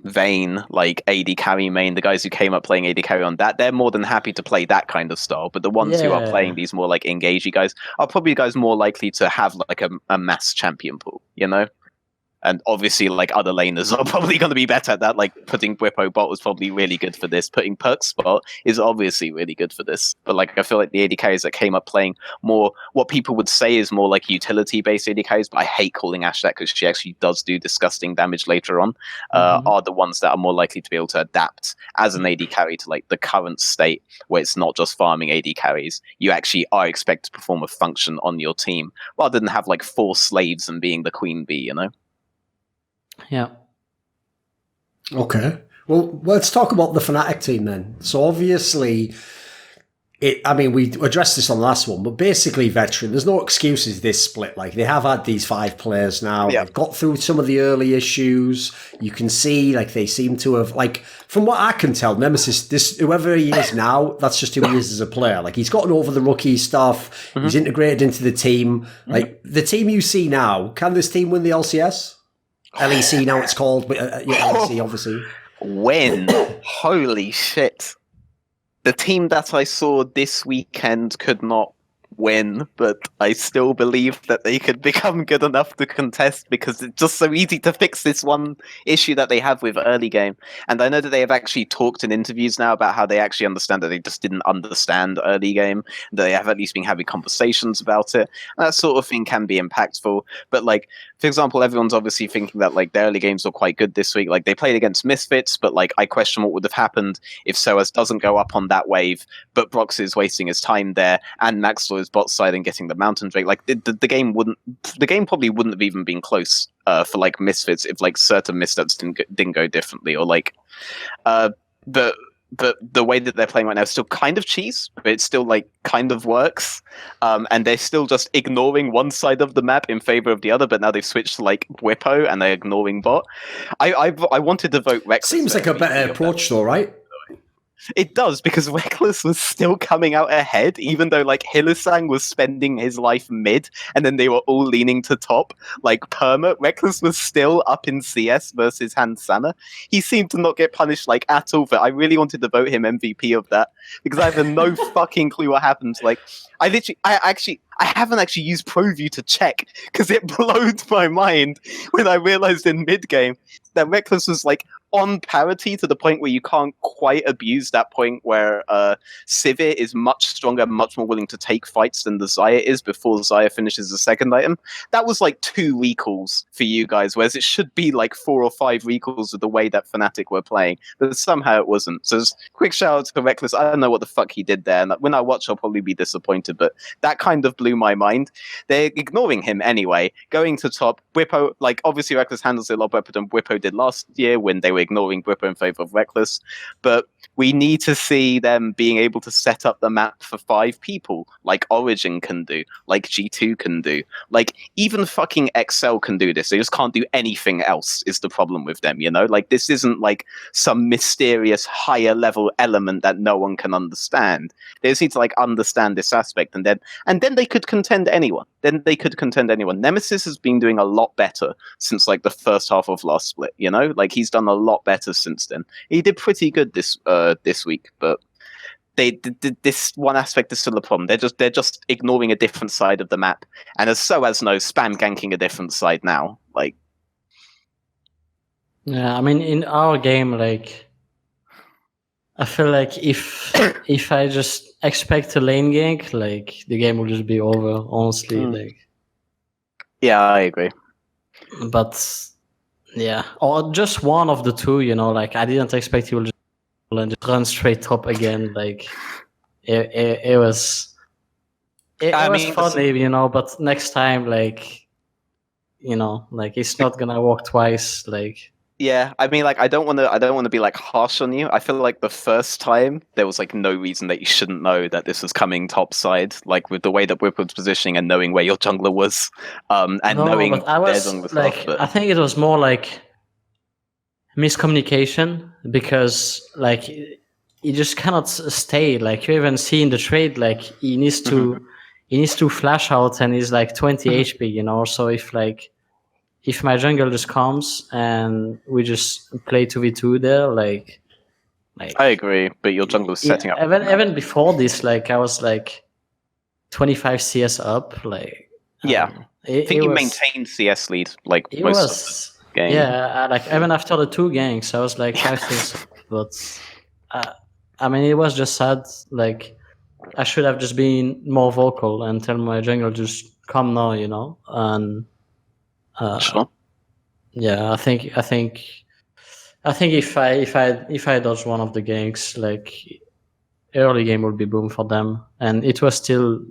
Vayne, like AD carry main, the guys who came up playing AD carry on that, they're more than happy to play that kind of style. But the ones who are playing these more like engagey guys are probably guys more likely to have like a mass champion pool, you know? And obviously, like, other laners are probably going to be better at that. Like, putting Whippo bot was probably really good for this. Putting Perk spot is obviously really good for this. But, like, I feel like the AD carries that came up playing more, what people would say is more like utility-based AD carries, but I hate calling Ash that because she actually does do disgusting damage later on, are the ones that are more likely to be able to adapt as an AD carry to, like, the current state where it's not just farming AD carries. You actually are expected to perform a function on your team rather than have, like, 4 slaves and being the queen bee, you know? Yeah. Okay. Well, let's talk about the Fnatic team then. So obviously, we addressed this on the last one, but basically Veteran, there's no excuses this split. Like, they have had these 5 players now. Yeah. They've got through some of the early issues. You can see, like, they seem to have, like, from what I can tell, Nemesis, whoever he is now, that's just who he is as a player. Like, he's gotten over the rookie stuff. He's integrated into the team. Like, the team you see now, can this team win the LCS? LEC now it's called, but LEC obviously. When? Holy shit. The team that I saw this weekend could not win, but I still believe that they could become good enough to contest because it's just so easy to fix this one issue that they have with early game. And I know that they have actually talked in interviews now about how they actually understand that they just didn't understand early game. They have at least been having conversations about it. And that sort of thing can be impactful. But, like, for example, everyone's obviously thinking that, like, the early games were quite good this week. Like, they played against Misfits, but, like, I question what would have happened if sOAZ doesn't go up on that wave, but Brox is wasting his time there, and Maxwell is bot side and getting the Mountain Drake. Like, the game probably wouldn't have even been close for, like, Misfits if, like, certain missteps didn't go differently, or, like, but the way that they're playing right now is still kind of cheese, but it still, like, kind of works. And they're still just ignoring one side of the map in favor of the other, but now they've switched to, like, Whippo and they're ignoring bot. I wanted to vote Reckless. Seems like a better approach though, right? It does, because Reckless was still coming out ahead, even though, like, Hillisang was spending his life mid, and then they were all leaning to top, like perma. Reckless was still up in CS versus Hansana. He seemed to not get punished, like, at all, but I really wanted to vote him MVP of that, because I have no fucking clue what happened. Like, I haven't actually used ProView to check, because it blowed my mind when I realized in mid-game that Reckless was, like, on parity to the point where you can't quite abuse that point where Sivir is much stronger, much more willing to take fights than the Xayah is before Xayah finishes the second item. That was like 2 recalls for you guys, whereas it should be like 4 or 5 recalls of the way that Fnatic were playing, but somehow it wasn't. So just quick shout out to Reckless. I don't know what the fuck he did there, and when I watch I'll probably be disappointed, but that kind of blew my mind. They're ignoring him anyway, going to top. Whippo, like, obviously Reckless handles it a lot better than Whippo did last year when they were ignoring Whippo in favor of Reckless, but we need to see them being able to set up the map for 5 people, like Origen can do, like G2 can do, like even fucking XL can do this. They just can't do anything else is the problem with them, you know? Like, this isn't like some mysterious higher level element that no one can understand. They just need to, like, understand this aspect, and then they could contend anyone. Nemesis has been doing a lot better since, like, the first half of last split, you know? Like, he's done a lot better since then. He did pretty good this week, but this one aspect is still a problem. They're just ignoring a different side of the map, and as sOAZ knows, spam ganking a different side now. Like, yeah, I mean, in our game, like, I feel like if I just expect a lane gank, like, the game will just be over. Honestly, like. Yeah, I agree. But yeah, or just one of the two, you know. Like, I didn't expect he will just run straight top again. Like, it was funny, you know. But next time, like, you know, like, it's not gonna work twice. Like, yeah, I mean, like, I don't want to be, like, harsh on you. I feel like the first time there was, like, no reason that you shouldn't know that this was coming top side, like, with the way that Whip was positioning and knowing where your jungler was, and knowing but I was, their jungler like, stuff. But I think it was more like miscommunication, because, like, he just cannot stay. Like, you even see in the trade, like, he needs to flash out, and he's like 20 HP, you know. So if my jungle just comes and we just play 2v2 there, like I agree, but your jungle is setting up. Even before this, like, I was like 25 CS up, like. Yeah, I think you maintained CS lead, like, most of game. Yeah, like even after the 2 ganks, I was like 5-6. But I mean, it was just sad. Like I should have just been more vocal and tell my jungle just come now, And Sure. yeah, I think if I dodged one of the ganks, like early game would be boom for them, and it was still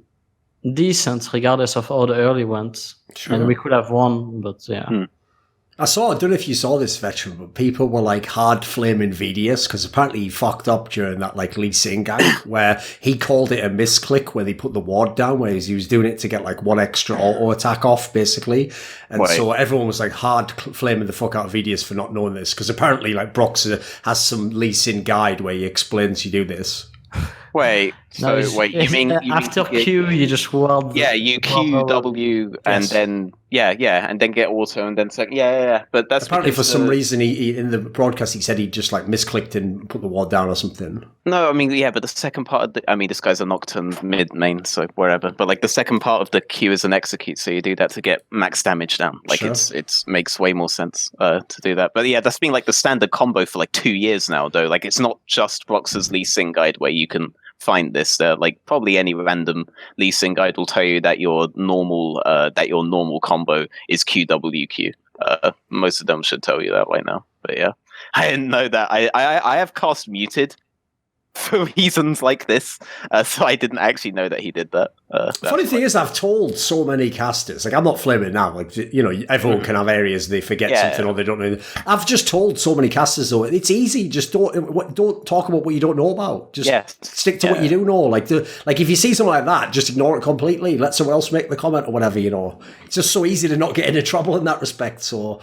decent regardless of how the early went. Sure. And we could have won, but yeah. I don't know if you saw this, Veteran, but people were like hard flaming Vidius because apparently he fucked up during that like Lee Sin gang where he called it a misclick where they put the ward down, where he was doing it to get like one extra auto attack off basically. And so everyone was like hard flaming the fuck out of Vidius for not knowing this because apparently like Brox has some Lee Sin guide where he explains you do this. Wait, so you mean after Q you just ward? Yeah, you Q W and then and then get auto and then But that's apparently for some reason he in the broadcast he said he just like misclicked and put the ward down or something. No, I mean but the second part of this guy's a Nocturne mid main, so wherever. But like the second part of the Q is an execute, so you do that to get max damage down. Like it makes way more sense to do that. But yeah, that's been like the standard combo for like 2 years now, though. Like it's not just Brox's Lee Sin guide where you can find this. Like probably any random Lee Sin guide will tell you that your normal combo is QWQ. Most of them should tell you that right now. But yeah, I didn't know that. I have cast muted for reasons like this, so I didn't actually know that he did that. Funny thing is, I've told so many casters, like I'm not flaming now, like everyone can have areas they forget something or they don't know. I've just told so many casters though, it's easy. Just don't talk about what you don't know about. Just stick to what you do know. Like if you see something like that, just ignore it completely. Let someone else make the comment or whatever. It's just so easy to not get into trouble in that respect. So.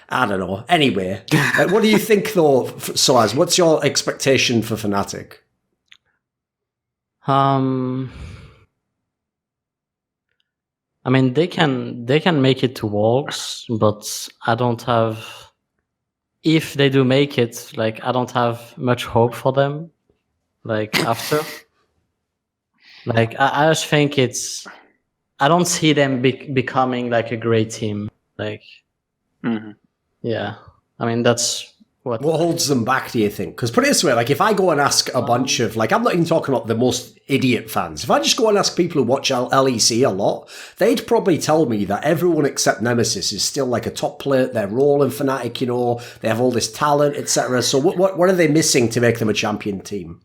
I don't know. Anyway, what do you think though, sOAZ? What's your expectation for Fnatic? I mean, they can make it to Worlds, but I don't have. If they do make it, like I don't have much hope for them. Like after, like I just think I don't see them becoming like a great team. Like. Mm-hmm. Yeah, I mean, that's what holds them back, do you think? Because put it this way, like if I go and ask a bunch of, like I'm not even talking about the most idiot fans. If I just go and ask people who watch LEC a lot, they'd probably tell me that everyone except Nemesis is still like a top player. They're rolling Fnatic, they have all this talent, etc. So what are they missing to make them a champion team?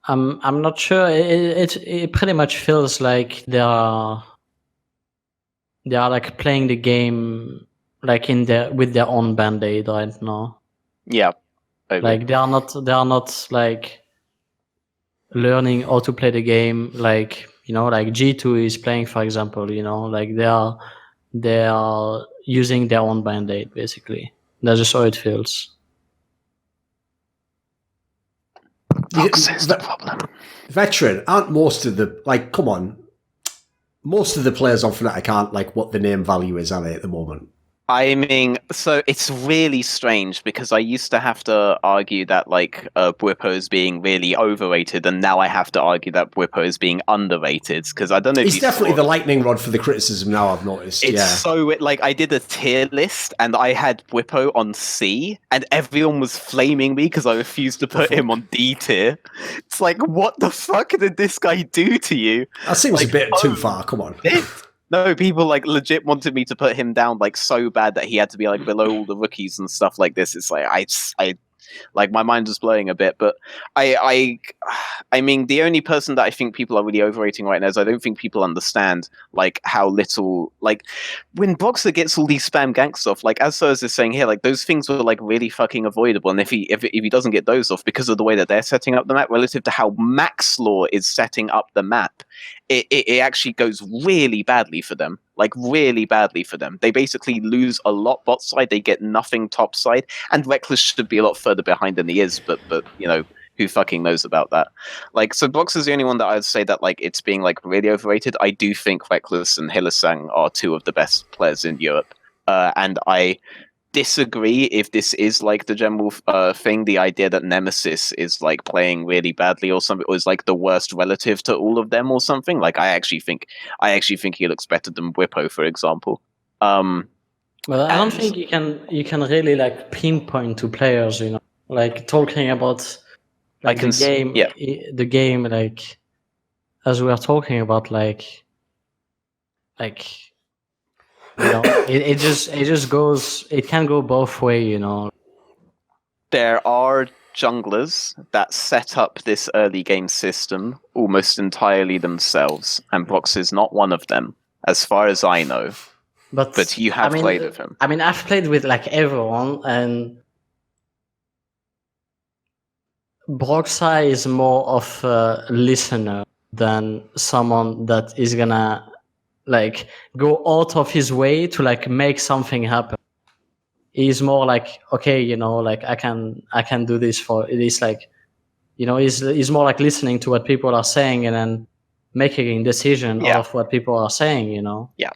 I'm not sure. It pretty much feels like they are like playing the game like with their own band-aid right now. Yeah. Like they are not like learning how to play the game like like G2 is playing, for example. Like they are using their own band-aid basically. That's just how it feels. Box is the problem. Veteran, aren't most of the come on. Most of the players on Fnatic aren't like what the name value is, are they, at the moment? I mean, so it's really strange because I used to have to argue that like Bwipo is being really overrated, and now I have to argue that Bwipo is being underrated because I don't know. He's definitely the lightning rod for the criticism now. I've noticed. It's so like I did a tier list and I had Bwipo on C, and everyone was flaming me because I refused to put him on D tier. It's like, what the fuck did this guy do to you? That seems a bit too far. Come on. No, people like legit wanted me to put him down like so bad that he had to be like below all the rookies and stuff like this. It's like I like my mind was blowing a bit, but I mean the only person that I think people are really overrating right now is I don't think people understand like how little like when Boxer gets all these spam ganks off, like as sOAZ is saying here, like those things were like really fucking avoidable, and if he doesn't get those off because of the way that they're setting up the map relative to how Maxlaw is setting up the map, it actually goes really badly for them. Like really badly for them. They basically lose a lot bot side. They get nothing top side. And Reckless should be a lot further behind than he is. But who fucking knows about that? Like, so Box is the only one that I'd say that like it's being like really overrated. I do think Reckless and Hylissang are two of the best players in Europe. And I disagree if this is like the general thing, the idea that Nemesis is like playing really badly or something, or is like the worst relative to all of them or something. Like I actually think he looks better than Whippo, for example. Well, I don't think you can really like pinpoint to players, you know, like talking about like the game, like as we are talking about, like you know, it just goes. It can go both way, you know. There are junglers that set up this early game system almost entirely themselves, and Brox is not one of them, as far as I know. But you have played with him. I mean, I've played with like everyone, and Broxai is more of a listener than someone that is gonna like go out of his way to like make something happen. He's more like, okay, you know, like I can do this for it. Is like, you know, he's more like listening to what people are saying and then making a decision out of what people are saying, you know. Yeah.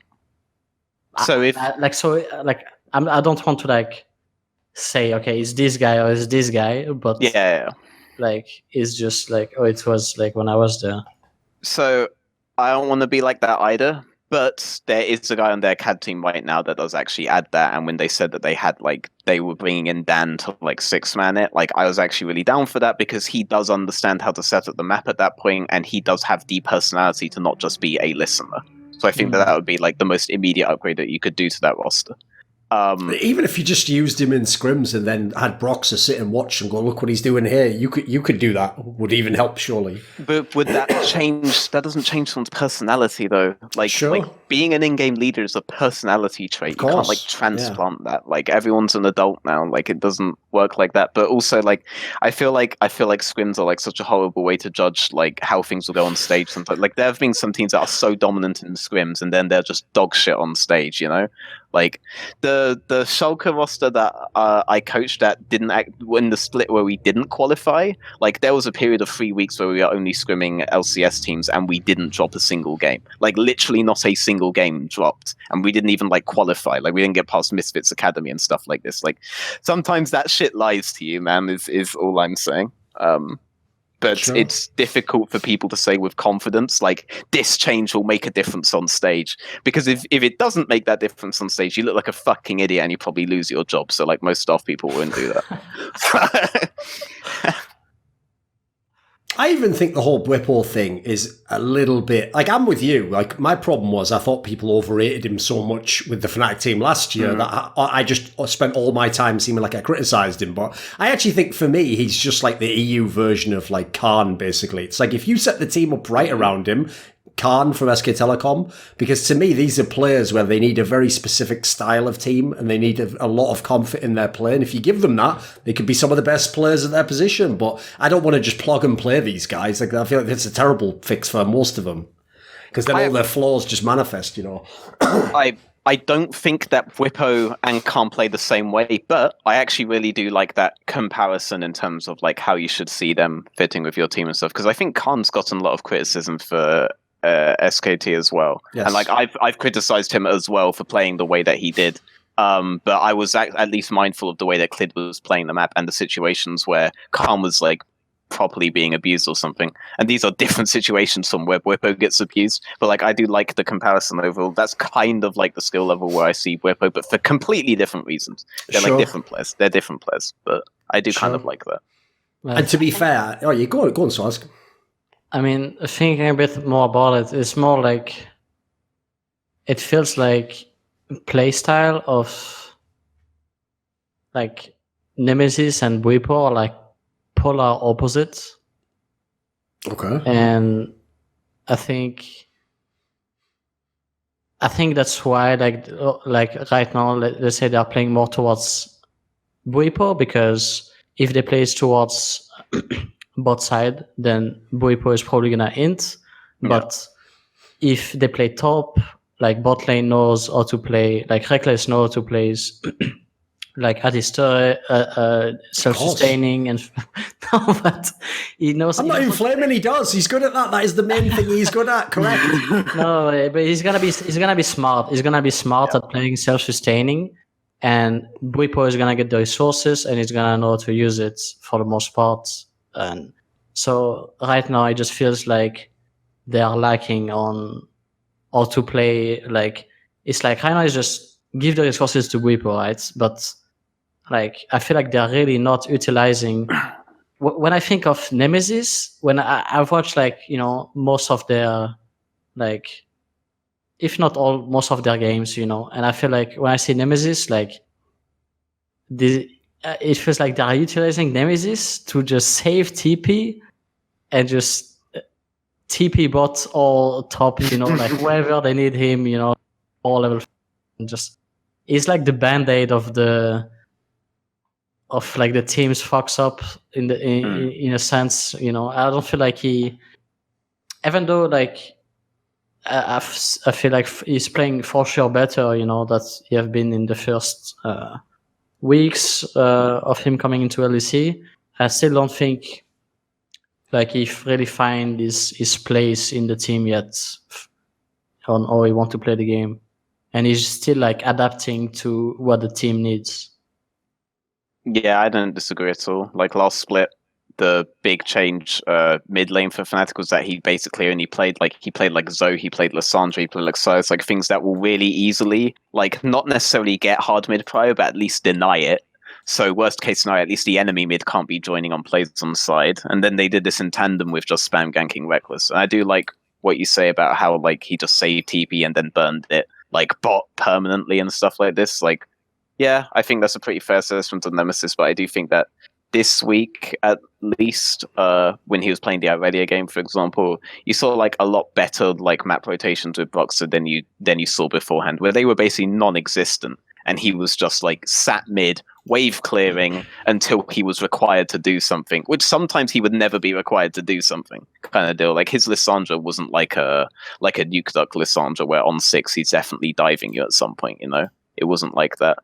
So I don't want to like say, okay, it's this guy or it's this guy, but like it's just like, oh, it was like when I was there. So I don't want to be like that either, but there is a guy on their CAD team right now that does actually add that. And when they said that they were bringing in Dan to like 6-man it, like I was actually really down for that because he does understand how to set up the map at that point, and he does have the personality to not just be a listener. So I think that would be like the most immediate upgrade that you could do to that roster. Even if you just used him in scrims and then had Broxer sit and watch and go, look what he's doing here, you could do that. Would even help, surely. But would that change? That doesn't change someone's personality, though. Like being an in-game leader is a personality trait. You can't like transplant that. Like everyone's an adult now. Like it doesn't work like that. But also, like I feel like scrims are like such a horrible way to judge like how things will go on stage. Sometimes, like there have been some teams that are so dominant in scrims, and then they're just dog shit on stage. You know. Like the Schalke roster that I coached at didn't act in the split where we didn't qualify. Like there was a period of 3 weeks where we were only scrimming LCS teams and we didn't drop a single game. Like literally not a single game dropped, and we didn't even like qualify. Like we didn't get past Misfits Academy and stuff like this. Like sometimes that shit lies to you, man. Is all I'm saying. But it's difficult for people to say with confidence, like, this change will make a difference on stage. Because if it doesn't make that difference on stage, you look like a fucking idiot and you probably lose your job. So, like, most staff people wouldn't do that. I even think the whole Whippo thing is a little bit... Like, I'm with you. Like, my problem was I thought people overrated him so much with the Fnatic team last year that I just spent all my time seeming like I criticised him. But I actually think, for me, he's just like the EU version of, like, Khan, basically. It's like, if you set the team up right around him... Khan from SK Telecom, because to me these are players where they need a very specific style of team and they need a lot of comfort in their play, and if you give them that, they could be some of the best players at their position. But I don't want to just plug and play these guys. Like, I feel like that's a terrible fix for most of them, because then all their flaws just manifest, you know. I don't think that Whippo and Khan play the same way, but I actually really do like that comparison in terms of like how you should see them fitting with your team and stuff, because I think Khan's gotten a lot of criticism for SKT as well. Yes. And like I've criticized him as well for playing the way that he did. But I was at least mindful of the way that Clid was playing the map and the situations where Khan was like properly being abused or something. And these are different situations from where Whippo gets abused. But like I do like the comparison overall. That's kind of like the skill level where I see Whippo, but for completely different reasons. They're like different players. They're different players. But I do kind of like that. And to be fair, you go on, Saz. I mean, thinking a bit more about it, it's more like it feels like playstyle of like Nemesis and Whippo are like polar opposites. Okay. And I think that's why like right now, let's say they're playing more towards Whippo, because if they play towards bot side, then Whippo is probably gonna int. But if they play top, like bot lane knows how to play, like Reckless knows how to play like Adistor, self-sustaining, and no, but he knows. I'm not even flaming. He does. He's good at that. That is the main thing he's good at. Correct. No, but he's gonna be smart. He's gonna be smart at playing self-sustaining, and Bwipo is gonna get the resources and he's gonna know how to use it for the most part. And so right now it just feels like they are lacking on how to play. Like it's like right now is just give the resources to Bwipo, right? But like I feel like they're really not utilizing. When I think of Nemesis, when I've watched like most of their like, if not all, most of their games, and I feel like when I see Nemesis, like it feels like they are utilizing Nemesis to just save TP and just TP bots all top, like wherever they need him, all level, and just it's like the band-aid of like the team's fucks up in a sense, I don't feel like he, even though like I feel like he's playing for sure better, that he have been in the first weeks of him coming into LEC. I still don't think like he really find his place in the team yet on how he want to play the game, and he's still like adapting to what the team needs. Yeah, I don't disagree at all. Like last split, the big change mid lane for Fnatic was that he basically only played like Zoe, he played Lissandra, he played like sOAZ, like things that will really easily like not necessarily get hard mid prio, but at least deny it. So worst case scenario, at least the enemy mid can't be joining on plays on the side. And then they did this in tandem with just spam ganking Reckless. And I do like what you say about how like he just saved TP and then burned it like bot permanently and stuff like this. Like, yeah, I think that's a pretty fair assessment of Nemesis, but I do think that this week, at least, when he was playing the Outradia game, for example, you saw like a lot better like map rotations with Broxah than you saw beforehand, where they were basically non-existent, and he was just like sat mid, wave clearing until he was required to do something, which sometimes he would never be required to do something, kind of deal. Like his Lissandra wasn't like a Nuke Duck Lissandra where on 6 he's definitely diving you at some point, It wasn't like that.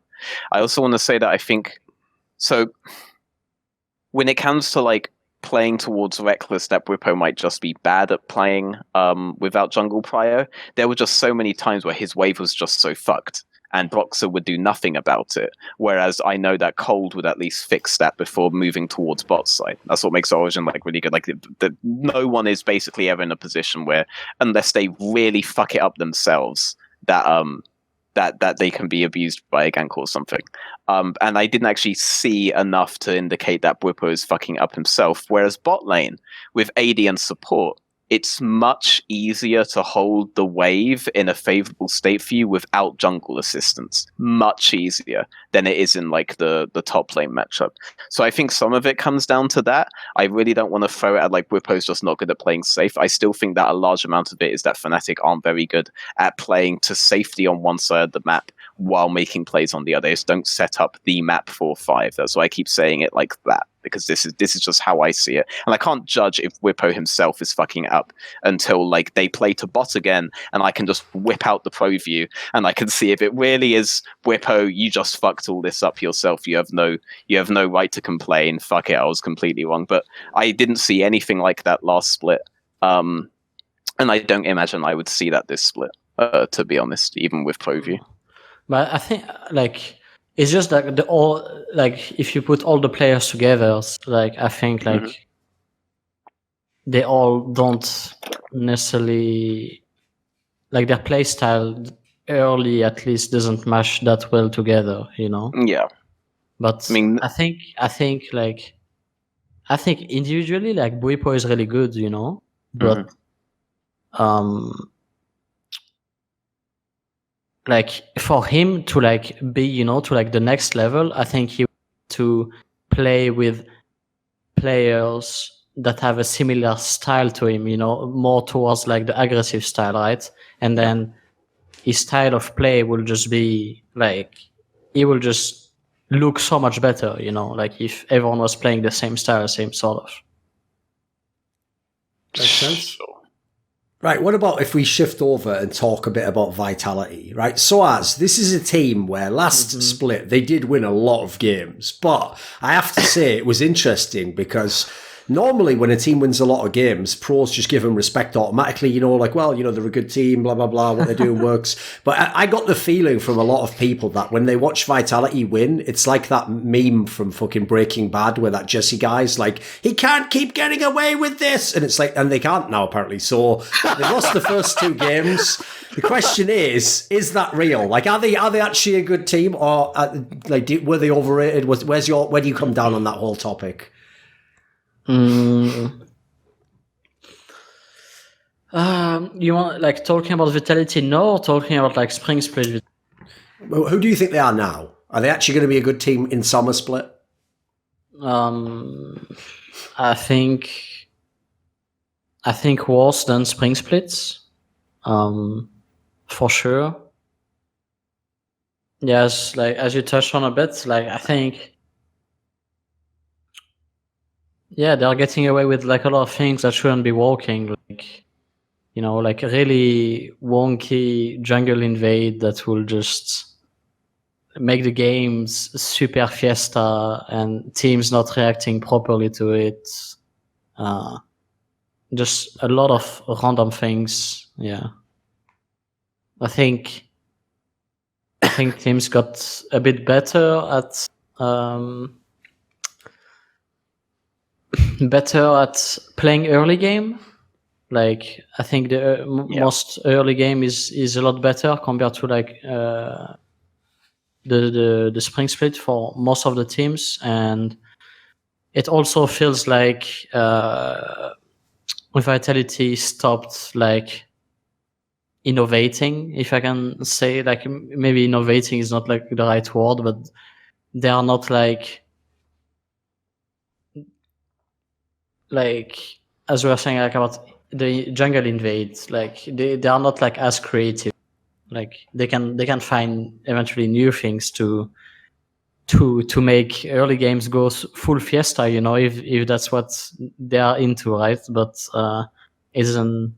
I also want to say that I think so. When it comes to like playing towards Reckless, that Bwipo might just be bad at playing without jungle prio. There were just so many times where his wave was just so fucked, and Broxah would do nothing about it. Whereas I know that Cold would at least fix that before moving towards bot side. That's what makes Origen like really good. Like no one is basically ever in a position where, unless they really fuck it up themselves, that they can be abused by a gank or something. And I didn't actually see enough to indicate that Bwipo is fucking up himself. Whereas bot lane, with AD and support, it's much easier to hold the wave in a favorable state for you without jungle assistance. Much easier than it is in like the top lane matchup. So I think some of it comes down to that. I really don't want to throw it at like Bwipo's just not good at playing safe. I still think that a large amount of it is that Fnatic aren't very good at playing to safety on one side of the map while making plays on the other. They just don't set up the map 4-5. That's why I keep saying it like that, because this is just how I see it. And I can't judge if Bwipo himself is fucking it up until like they play to bot again and I can just whip out the pro view and I can see if it really is Bwipo, you just fucked all this up yourself. You have no right to complain. Fuck it, I was completely wrong. But I didn't see anything like that last split. And I don't imagine I would see that this split, to be honest, even with pro view. But I think like it's just like if you put all the players together, like I think like they all don't necessarily like their playstyle early at least doesn't match that well together, Yeah. But I mean, I think individually like Bwipo is really good, but like for him to like be, to like the next level, I think he to play with players that have a similar style to him, more towards like the aggressive style, right? And then his style of play will just be like, he will just look so much better, like if everyone was playing the same style, same sort of. Makes sense. Right, what about if we shift over and talk a bit about Vitality, right? sOAZ, this is a team where last split, they did win a lot of games, but I have to say it was interesting because normally when a team wins a lot of games, pros just give them respect automatically, you know, like, well, you know, they're a good team, blah, blah, blah, what they're doing works. But I got the feeling from a lot of people that when they watch Vitality win, it's like that meme from fucking Breaking Bad where that Jesse guy's like, he can't keep getting away with this. And it's like, and they can't now apparently. So they lost the first 2 games. The question is that real? Like, are they actually a good team, or were they overrated? Where do you come down on that whole topic? You want like talking about Vitality now, or talking about like Spring Split? Who do you think they are now? Are they actually going to be a good team in Summer Split? I think worse than Spring Splits. For sure. Yes, like as you touched on a bit, like I think, yeah, they're getting away with like a lot of things that shouldn't be working, like, you know, like a really wonky jungle invade that will just make the games super fiesta and teams not reacting properly to it. Just a lot of random things. Yeah. I think teams got a bit better at playing early game. Like I think the most early game is a lot better compared to like the Spring Split for most of the teams, and it also feels like Vitality stopped like innovating, if I can say. Like maybe innovating is not like the right word, but they are not like as we were saying like about the jungle invade, like they are not like as creative. Like they can find eventually new things to make early games go full fiesta, you know, if that's what they are into, right? But it doesn't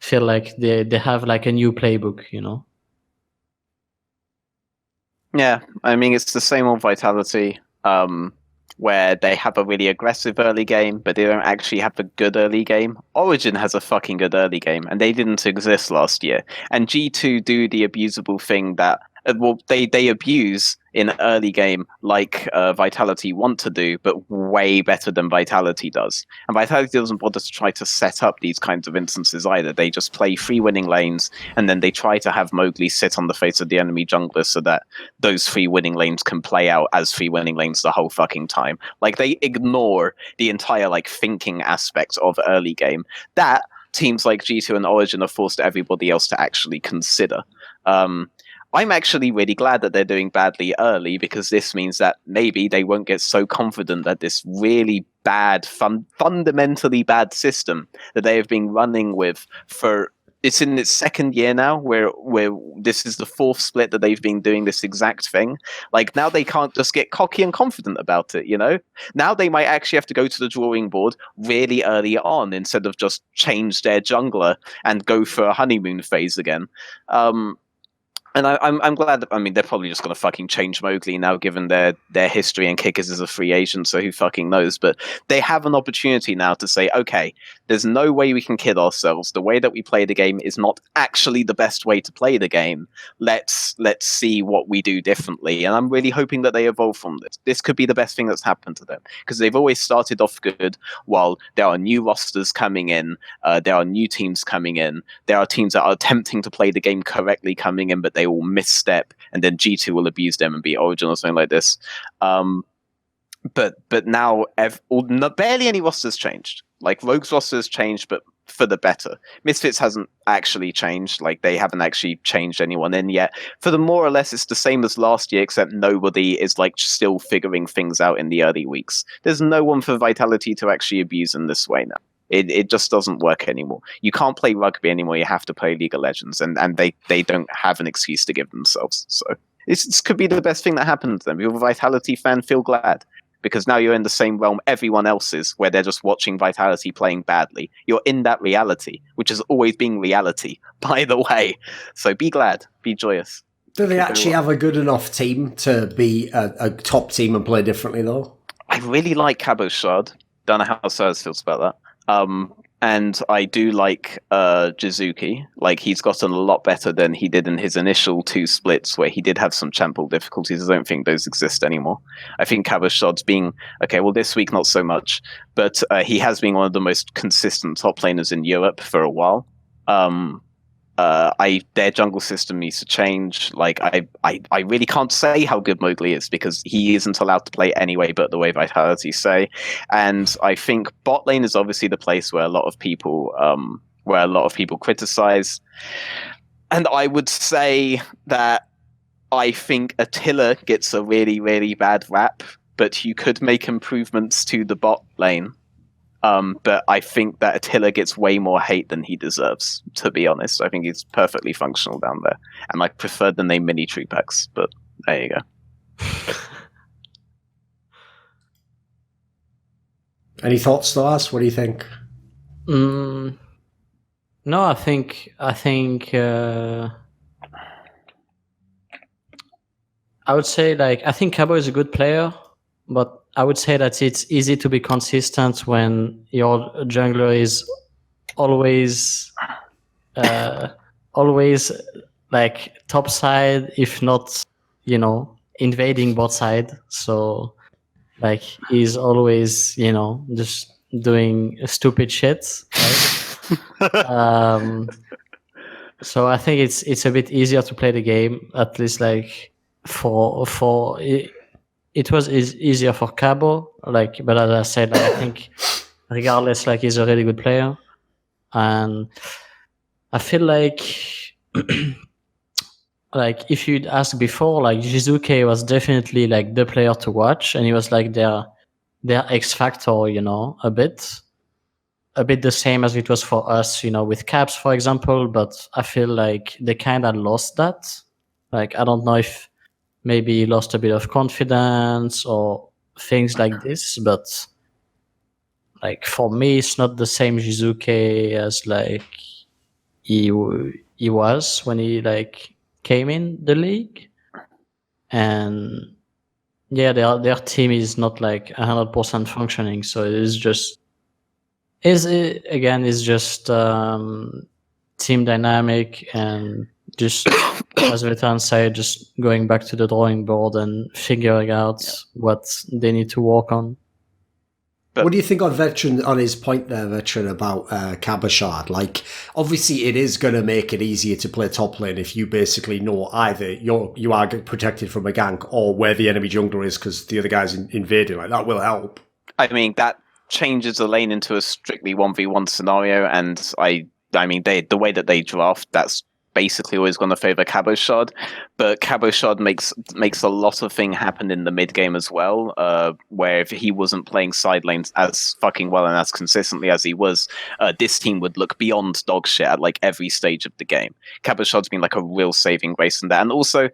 feel like they have like a new playbook, you know. Yeah, I mean it's the same old Vitality, where they have a really aggressive early game, but they don't actually have a good early game. Origen has a fucking good early game, and they didn't exist last year. And G2 do the abusable thing that they abuse in early game like Vitality want to do, but way better than Vitality does. And Vitality doesn't bother to try to set up these kinds of instances either. They just play 3 winning lanes, and then they try to have Mowgli sit on the face of the enemy jungler so that those 3 winning lanes can play out as 3 winning lanes the whole fucking time. Like they ignore the entire like thinking aspect of early game that teams like G2 and Origen have forced everybody else to actually consider. I'm actually really glad that they're doing badly early, because this means that maybe they won't get so confident that this really bad, fundamentally bad system that they have been running with for, it's in its 2nd year now, where this is the 4th split that they've been doing this exact thing. Like now they can't just get cocky and confident about it, you know? Now they might actually have to go to the drawing board really early on instead of just change their jungler and go for a honeymoon phase again. And I'm glad that, I mean, they're probably just going to fucking change Mowgli now, given their history, and Kickers is a free agent, so who fucking knows. But they have an opportunity now to say, okay, there's no way we can kid ourselves. The way that we play the game is not actually the best way to play the game. Let's see what we do differently. And I'm really hoping that they evolve from this. This could be the best thing that's happened to them, because they've always started off good while there are new rosters coming in, there are new teams coming in, there are teams that are attempting to play the game correctly coming in, but they will misstep, and then G2 will abuse them and beat Origen or something like this. But now barely any rosters changed. Like Rogue's roster has changed, but for the better. Misfits hasn't actually changed. Like they haven't actually changed anyone in yet. For the more or less, it's the same as last year, except nobody is like still figuring things out in the early weeks. There's no one for Vitality to actually abuse in this way now. It just doesn't work anymore. You can't play rugby anymore. You have to play League of Legends, and they don't have an excuse to give themselves. So this could be the best thing that happened to them. If you're a Vitality fan, feel glad, because now you're in the same realm everyone else is, where they're just watching Vitality playing badly. You're in that reality, which has always been reality, by the way. So be glad, be joyous. Do they actually have a good enough team to be a top team and play differently, though? I really like Cabochard. Don't know how sOAZ feels about that. And I do like Jizuki. Like, he's gotten a lot better than he did in his initial 2 splits, where he did have some chample difficulties. I don't think those exist anymore. I think Cabashot's being okay. Well, this week not so much, but he has been one of the most consistent top laners in Europe for a while. Their jungle system needs to change. Like, I really can't say how good Mowgli is because he isn't allowed to play anyway but the way Vitality say. And I think bot lane is obviously the place where a lot of people criticize. And I would say that I think Attila gets a really, really bad rap, but you could make improvements to the bot lane. But I think that Attila gets way more hate than he deserves, to be honest. I think he's perfectly functional down there. And I prefer the name Mini Tripax, but there you go. Any thoughts, sOAZ? What do you think? No, I think I would say, like, I think Cabo is a good player, but I would say that it's easy to be consistent when your jungler is always like top side, if not, invading bot side. So, like, he's always, just doing stupid shit, right? So I think it's a bit easier to play the game, at least, like, for it was easier for Cabo, like, but as I said, like, I think regardless, like, he's a really good player, and I feel like like, if you'd asked before, like, Jizuke was definitely, like, the player to watch, and he was like their X factor, a bit the same as it was for us, with Caps, for example. But I feel like they kind of lost that. Like, I don't know if maybe he lost a bit of confidence or things like this, but, like, for me, it's not the same Jizuke as, like, he was when he, like, came in the league. And yeah, their team is not, like, 100% functioning, so it is just team dynamic, and just as Veteran said, just going back to the drawing board and figuring out what they need to work on. But what do you think on Veteran, on his point there, Veteran, about Cabashard? Like, obviously it is going to make it easier to play top lane if you basically know either you are protected from a gank or where the enemy jungler is because the other guy's invading. Like, that will help. I mean, that changes the lane into a strictly 1v1 scenario, and I mean, the way that they draft, that's basically always going to favor Cabashard, but Cabashard makes a lot of things happen in the mid game as well, where if he wasn't playing side lanes as fucking well and as consistently as he was, this team would look beyond dog shit at, like, every stage of the game. Cabashard's been, like, a real saving grace in that, and also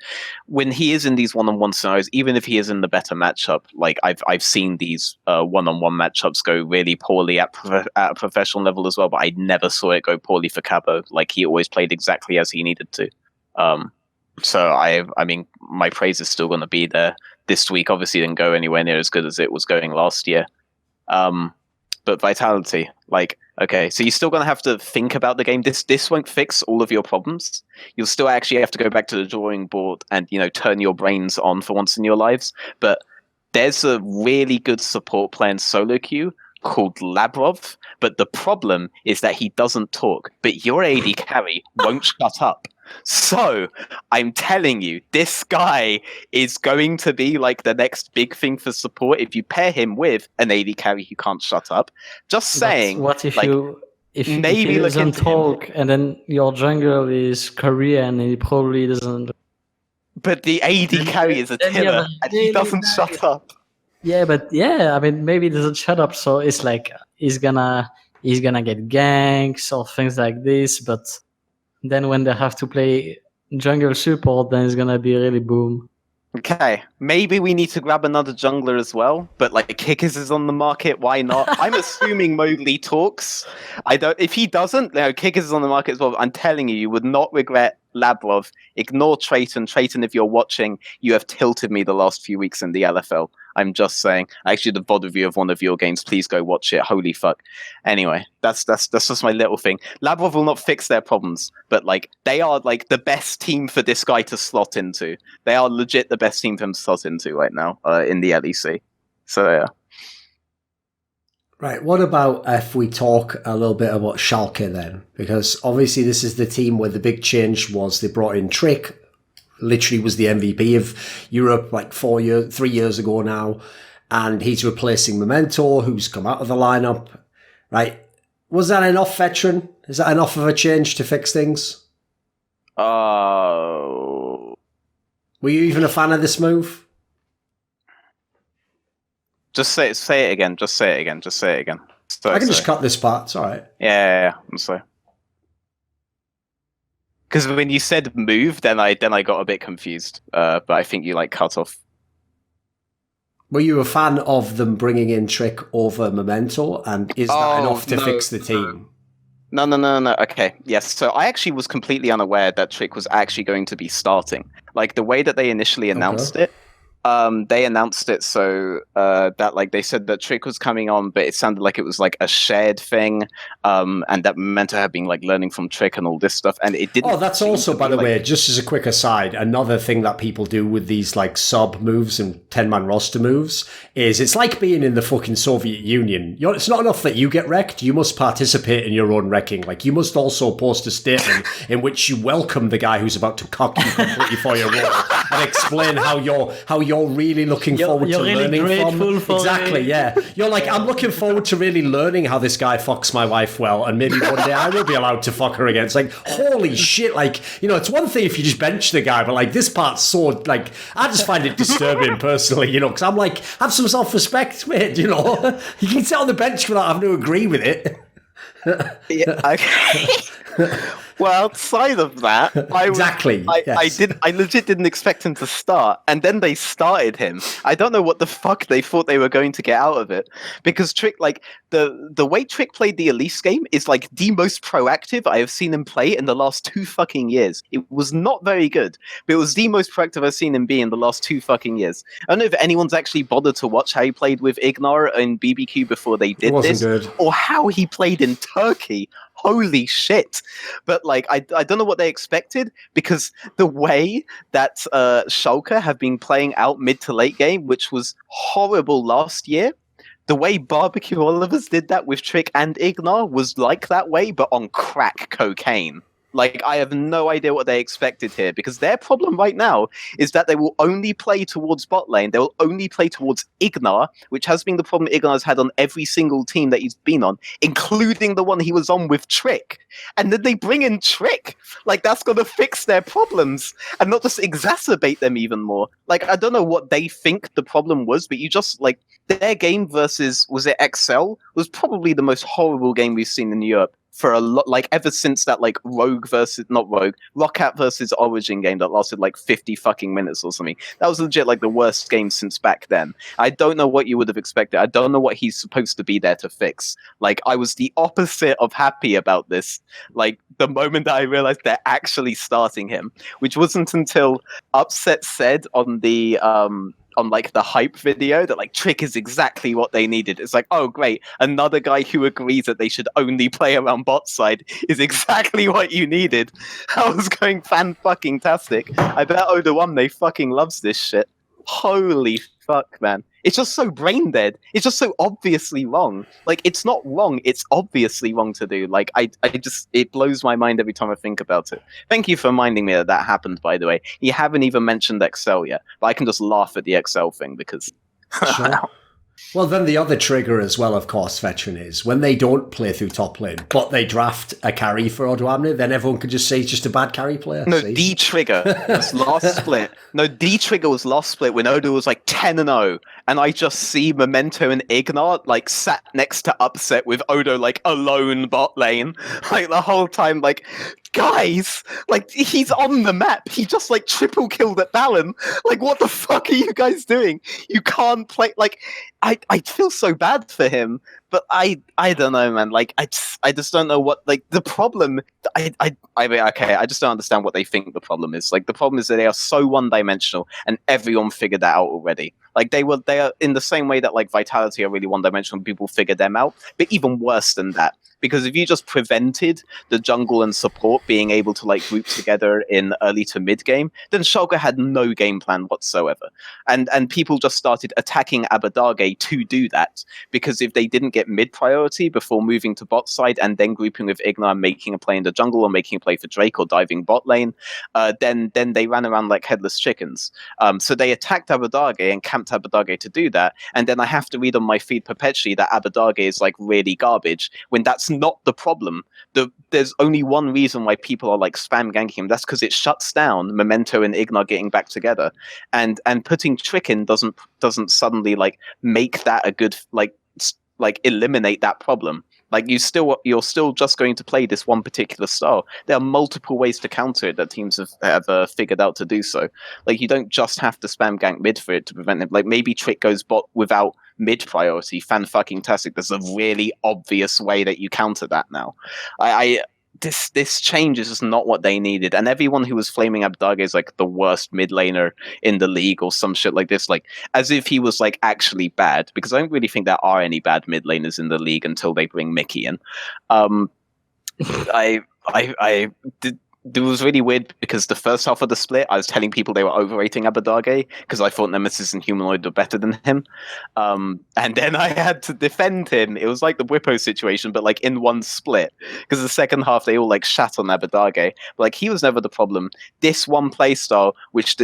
when he is in these one-on-one scenarios, even if he is in the better matchup, like, I've seen these one-on-one matchups go really poorly at a professional level as well, but I never saw it go poorly for Cabo. Like, he always played exactly as he needed to. So I mean, my praise is still going to be there this week. Obviously, didn't go anywhere near as good as it was going last year. But Vitality, like, okay, so you're still going to have to think about the game. This won't fix all of your problems. You'll still actually have to go back to the drawing board and, turn your brains on for once in your lives. But there's a really good support player in solo queue called Labrov, but the problem is that he doesn't talk, but your AD carry won't shut up. So I'm telling you, this guy is going to be, like, the next big thing for support if you pair him with an AD carry who can't shut up. Just saying. But what if, like, if maybe he doesn't talk, and then your jungle is Korean and he probably doesn't. But the AD carry is Attila, and he doesn't shut up. Yeah, but I mean, maybe he doesn't shut up, so it's like he's gonna get ganks or things like this, but then when they have to play jungle support, then it's gonna be really boom. Okay, maybe we need to grab another jungler as well, but, like, Kickers is on the market, why not? I'm assuming Mowgli talks. If he doesn't, Kickers is on the market as well. I'm telling you, you would not regret Labrov. Ignore Trayton. Trayton, if you're watching, you have tilted me the last few weeks in the LFL. I'm just saying. I actually did a VOD review of one of your games. Please go watch it. Holy fuck. Anyway, that's just my little thing. Labrov will not fix their problems, but like they are like the best team for this guy to slot into. They are legit the best team for him to slot into right now in the LEC. So yeah. Right, what about if we talk a little bit about Schalke then? Because obviously this is the team where the big change was they brought in Trick, literally was the MVP of Europe like 3 years ago now, and he's replacing Memento, who's come out of the lineup, right? Was that enough, Veteran? Is that enough of a change to fix things? Oh. Were you even a fan of this move? Just say it again. Just say it again. I can just cut this part. It's all right. Yeah. I'm sorry. Because when you said move, then I got a bit confused. But I think you like cut off. Were you a fan of them bringing in Trick over Memento? And is that enough to fix the team? No. Okay, yes. So I actually was completely unaware that Trick was actually going to be starting. Like the way that they initially announced it. They announced it so that like they said that Trick was coming on, but it sounded like it was like a shared thing, and that Memento had been like learning from Trick and all this stuff, and it didn't. Oh, that's also, by the way, just as a quick aside, another thing that people do with these like sub moves and 10-man roster moves is it's like being in the fucking Soviet Union. It's not enough that you get wrecked; you must participate in your own wrecking. Like you must also post a statement in which you welcome the guy who's about to cock you completely for your role and explain how you're really looking forward to really learning from. Exactly, yeah. You're like, I'm looking forward to really learning how this guy fucks my wife well, and maybe one day I will be allowed to fuck her again. It's like, holy shit, like, you know, it's one thing if you just bench the guy, but like this part's so, like, I just find it disturbing personally, you know, because I'm like, have some self-respect, mate, you know. You can sit on the bench without having to agree with it. Yeah, okay. Well, outside of that, I legit didn't expect him to start, and then they started him. I don't know what the fuck they thought they were going to get out of it, because Trick, like the way Trick played the Elise game is like the most proactive I have seen him play in the last 2 fucking years. It was not very good, but it was the most proactive I've seen him be in the last 2 fucking years. I don't know if anyone's actually bothered to watch how he played with Ignar in BBQ before they did this, good. Or how he played in Turkey. Holy shit. But like I don't know what they expected, because the way that Schalke have been playing out mid to late game, which was horrible last year, the way Barbecue Olivers did that with Trick and Ignar was like that way, but on crack cocaine. Like, I have no idea what they expected here, because their problem right now is that they will only play towards bot lane. They will only play towards Ignar, which has been the problem Ignar's had on every single team that he's been on, including the one he was on with Trick. And then they bring in Trick. Like, that's going to fix their problems and not just exacerbate them even more. Like, I don't know what they think the problem was, but you just, like, their game versus, was it XL? Was probably the most horrible game we've seen in Europe for a lot, like ever since that like Roccat versus Origen game that lasted like 50 fucking minutes or something. That was legit like the worst game since back then. I don't know what you would have expected. I don't know what he's supposed to be there to fix. Like, I was the opposite of happy about this. Like, the moment that I realized they're actually starting him, which wasn't until Upset said on the on like the hype video that like Trick is exactly what they needed. It's like, oh great, another guy who agrees that they should only play around bot side is exactly what you needed. I was going fan-fucking-tastic. I bet Oda1 they fucking loves this shit. Holy fuck, man. It's just so brain dead. It's just so obviously wrong. Like, it's not wrong, it's obviously wrong to do. Like, I just, it blows my mind every time I think about it. Thank you for reminding me that that happened, by the way. You haven't even mentioned Excel yet, but I can just laugh at the Excel thing because... Sure. Well, then the other trigger as well, of course, Veteran, is when they don't play through top lane, but they draft a carry for Odoamne, then everyone can just say he's just a bad carry player. No, D-Trigger was last split. No, D-Trigger was last split when Odo was like 10-0, and I just see Memento and Ignar like sat next to Upset with Odo like alone bot lane, like the whole time, like, guys, like, he's on the map. He just like triple killed at Balan. Like, what the fuck are you guys doing? You can't play. Like, I feel so bad for him, But I don't know, man. Like I just don't know what like the problem. I mean, okay, I just don't understand what they think the problem is. Like the problem is that they are so one-dimensional, and everyone figured that out already. Like they are in the same way that like Vitality are really one-dimensional. People figured them out, but even worse than that. Because if you just prevented the jungle and support being able to like group together in early to mid game, then Schalke had no game plan whatsoever. And people just started attacking Abadage to do that. Because if they didn't get mid priority before moving to bot side and then grouping with Igna and making a play in the jungle or making a play for Drake or diving bot lane, then they ran around like headless chickens. So they attacked Abadage and camped Abadage to do that. And then I have to read on my feed perpetually that Abadage is like really garbage when that's not the problem. There's only one reason why people are like spam ganking him. That's because it shuts down Memento and Ignar getting back together, and putting Trick in doesn't suddenly like make that a good like eliminate that problem. Like you're still just going to play this one particular style. There are multiple ways to counter it that teams have figured out to do so. Like you don't just have to spam gank mid for it to prevent it. Like maybe Trick goes bot without mid priority. Fan-fucking-tastic. There's a really obvious way that you counter that now. This change is just not what they needed, and everyone who was flaming Abdage is like the worst mid laner in the league or some shit like this, like as if he was like actually bad, because I don't really think there are any bad mid laners in the league until they bring Mickey in. It was really weird because the first half of the split, I was telling people they were overrating Abadage because I thought Nemesis and Humanoid were better than him. And then I had to defend him. It was like the Whippo situation, but like in one split. Because the second half, they all like shat on Abadage. But like he was never the problem. This one playstyle, which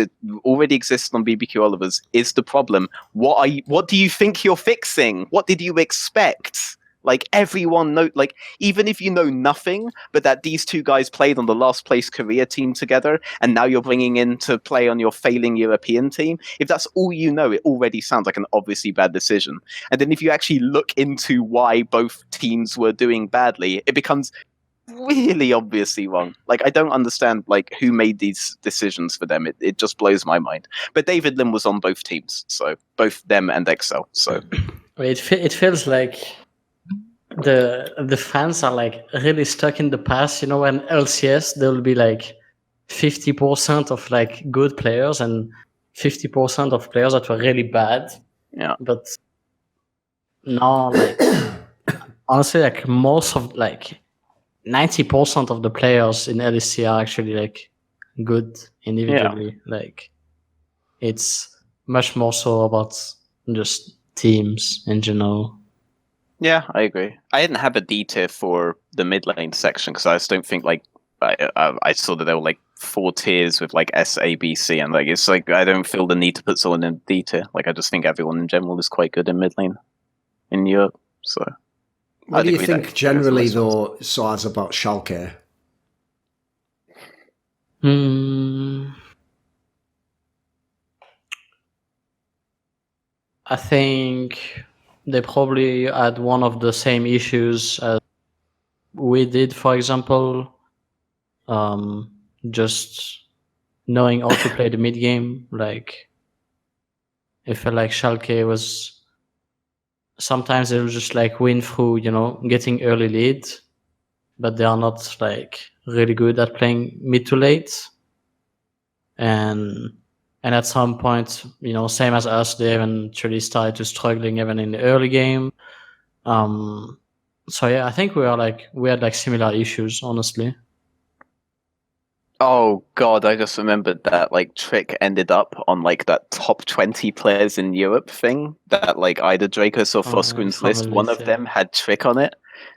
already exists on BBQ Oliver's, is the problem. What do you think you're fixing? What did you expect? Like everyone know, like even if you know nothing, but that these two guys played on the last place Korea team together, and now you're bringing in to play on your failing European team. If that's all you know, it already sounds like an obviously bad decision. And then if you actually look into why both teams were doing badly, it becomes really obviously wrong. Like I don't understand like who made these decisions for them. It just blows my mind. But David Lim was on both teams, so both them and Excel. So it feels like the fans are like really stuck in the past. You know, when LCS there will be like 50% of like good players and 50% of players that were really bad. Yeah. But now, like honestly, like most of like 90% of the players in LEC are actually like good individually. Yeah. Like it's much more so about just teams in general. Yeah, I agree. I didn't have a D tier for the mid lane section because I just don't think like I saw that there were like 4 tiers with like S, A, B, C, and like it's like I don't feel the need to put someone in D tier. Like I just think everyone in general is quite good in mid lane in Europe. So what do you think generally though, sOAZ, about Schalke? I think they probably had one of the same issues as we did, for example. Just knowing how to play the mid game. Like, I felt like Schalke was sometimes they will just like win through, you know, getting early lead, but they are not like really good at playing mid to late. And at some point, you know, same as us, they eventually started to struggling even in the early game. So yeah, I think we had like similar issues, honestly. Oh god, I just remembered that like Trick ended up on like that top 20 players in Europe thing. That like either Dracos or Fosgrun's list, one of them had Trick on it.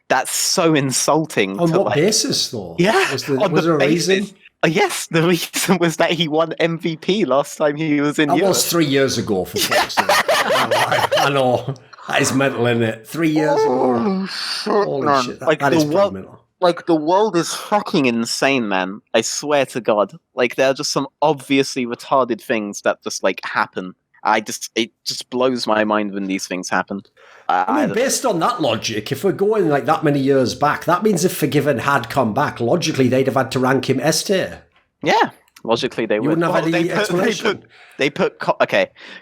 That's so insulting. On what basis though? Yeah, was there a reason? Yes, the reason was that he won MVP last time he was in Europe. That was 3 years ago, for fuck's sake. I know. That is mental, isn't it? 3 years ago. Holy shit. That is pretty mental. Like, the world is fucking insane, man. I swear to God. Like, there are just some obviously retarded things that just, like, happen. It just blows my mind when these things happen. I mean, based on that logic, if we're going, like, that many years back, that means if Forgiven had come back, logically, they'd have had to rank him S tier. Yeah. Logically, they You would. wouldn't have any explanation.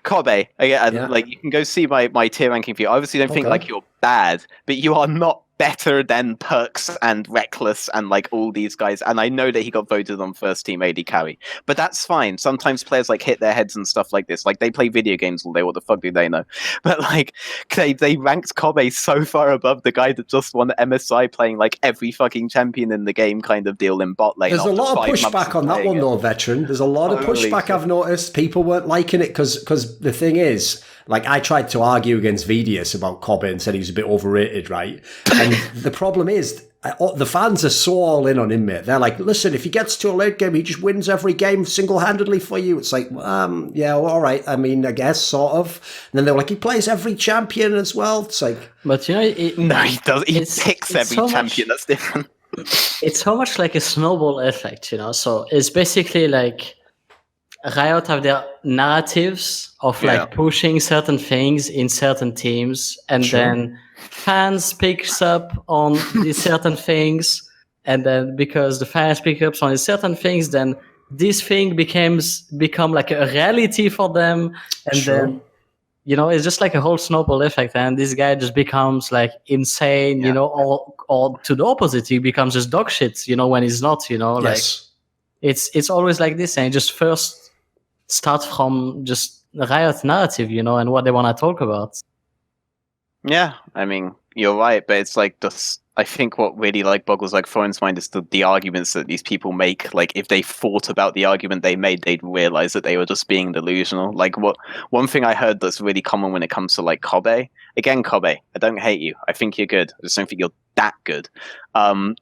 Kobe. Again, Yeah. like you can go see my tier ranking for you. I obviously don't think Okay. like you're bad, but you are not better than Perks and Reckless and like all these guys. And I know that he got voted on first team AD carry, but that's fine. Sometimes players like hit their heads and stuff like this. Like they play video games all day. What the fuck do they know? But like they ranked Kobe so far above the guy that just won MSI playing like every fucking champion in the game kind of deal in bot lane. There's a lot of 5 months pushback on that playing one, it. though, Veteran. There's a lot of Holy pushback shit. I've noticed. People weren't liking it because the thing is, like, I tried to argue against Vidius about Kobe and said he was a bit overrated, right? And the problem is, the fans are so all in on him, mate. They're like, listen, if he gets to a late game, he just wins every game single-handedly for you. It's like, yeah, well, all right. I mean, I guess, sort of. And then they were like, he plays every champion as well. It's like... But, you know... No, he does. He picks every so champion. That's different. It's so much like a snowball effect, you know? So it's basically like Riot have their narratives of like pushing certain things in certain teams, and then fans picks up on these certain things, and then because the fans pick up on these certain things, then this thing become like a reality for them, and then you know it's just like a whole snowball effect, and this guy just becomes like insane, you know, or to the opposite, he becomes just dog shit, you know, when he's not, you know, like it's always like this, and it just first start from just Riot narrative, you know, and what they want to talk about. Yeah, I mean, you're right, but it's like this. I think what really like boggles like Thorin's mind is the arguments that these people make. Like, if they thought about the argument they made, they'd realize that they were just being delusional. Like, one thing I heard that's really common when it comes to like Kobe. Again, Kobe, I don't hate you. I think you're good. I just don't think you're that good.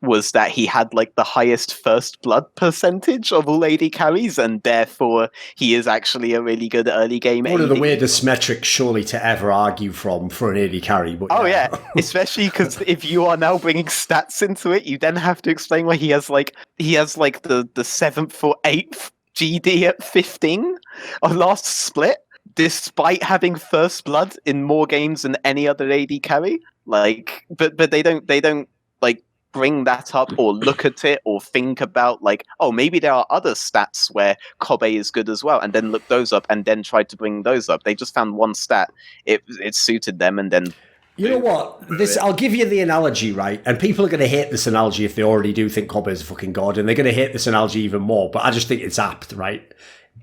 Was that he had like the highest first blood percentage of all AD carries, and therefore he is actually a really good early game AD. One of the weirdest metrics surely to ever argue from for an AD carry. But yeah, especially because if you are now bringing stats into it, you then have to explain why he has like the 7th or 8th GD at 15 of last split, despite having first blood in more games than any other AD carry. Like, but they don't like bring that up or look at it or think about like, oh, maybe there are other stats where Kobe is good as well, and then look those up and then try to bring those up. They just found one stat, it suited them, and then. You know what? I'll give you the analogy, right? And people are going to hate this analogy if they already do think Kobe is a fucking god, and they're going to hate this analogy even more. But I just think it's apt, right?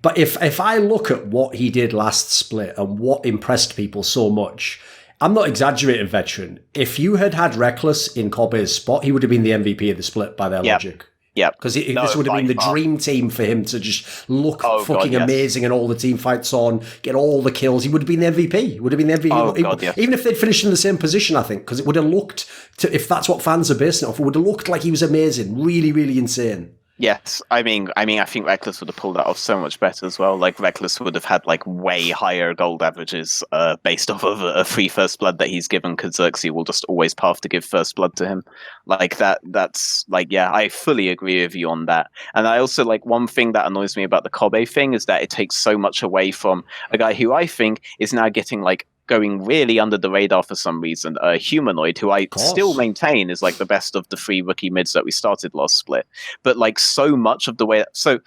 But if I look at what he did last split and what impressed people so much, I'm not exaggerating, Veteran. If you had Reckless in Kobe's spot, he would have been the MVP of the split by their logic. Yeah, because this would have been the dream team for him to just look amazing in all the team fights on, get all the kills. He would have been the MVP. He would have been the MVP. Even if they'd finished in the same position, I think, because it would have looked, if that's what fans are basing it off, it would have looked like he was amazing. Really, really insane. Yes, I mean, I think Reckless would have pulled that off so much better as well. Like, Reckless would have had like way higher gold averages based off of a free first blood that he's given, because Xerxes will just always path to give first blood to him. Like that's like, yeah, I fully agree with you on that. And I also like, one thing that annoys me about the Kobe thing is that it takes so much away from a guy who I think is now getting like going really under the radar for some reason, Humanoid, who I still maintain is like the best of the 3 rookie mids that we started last split. But like, so much of the way, so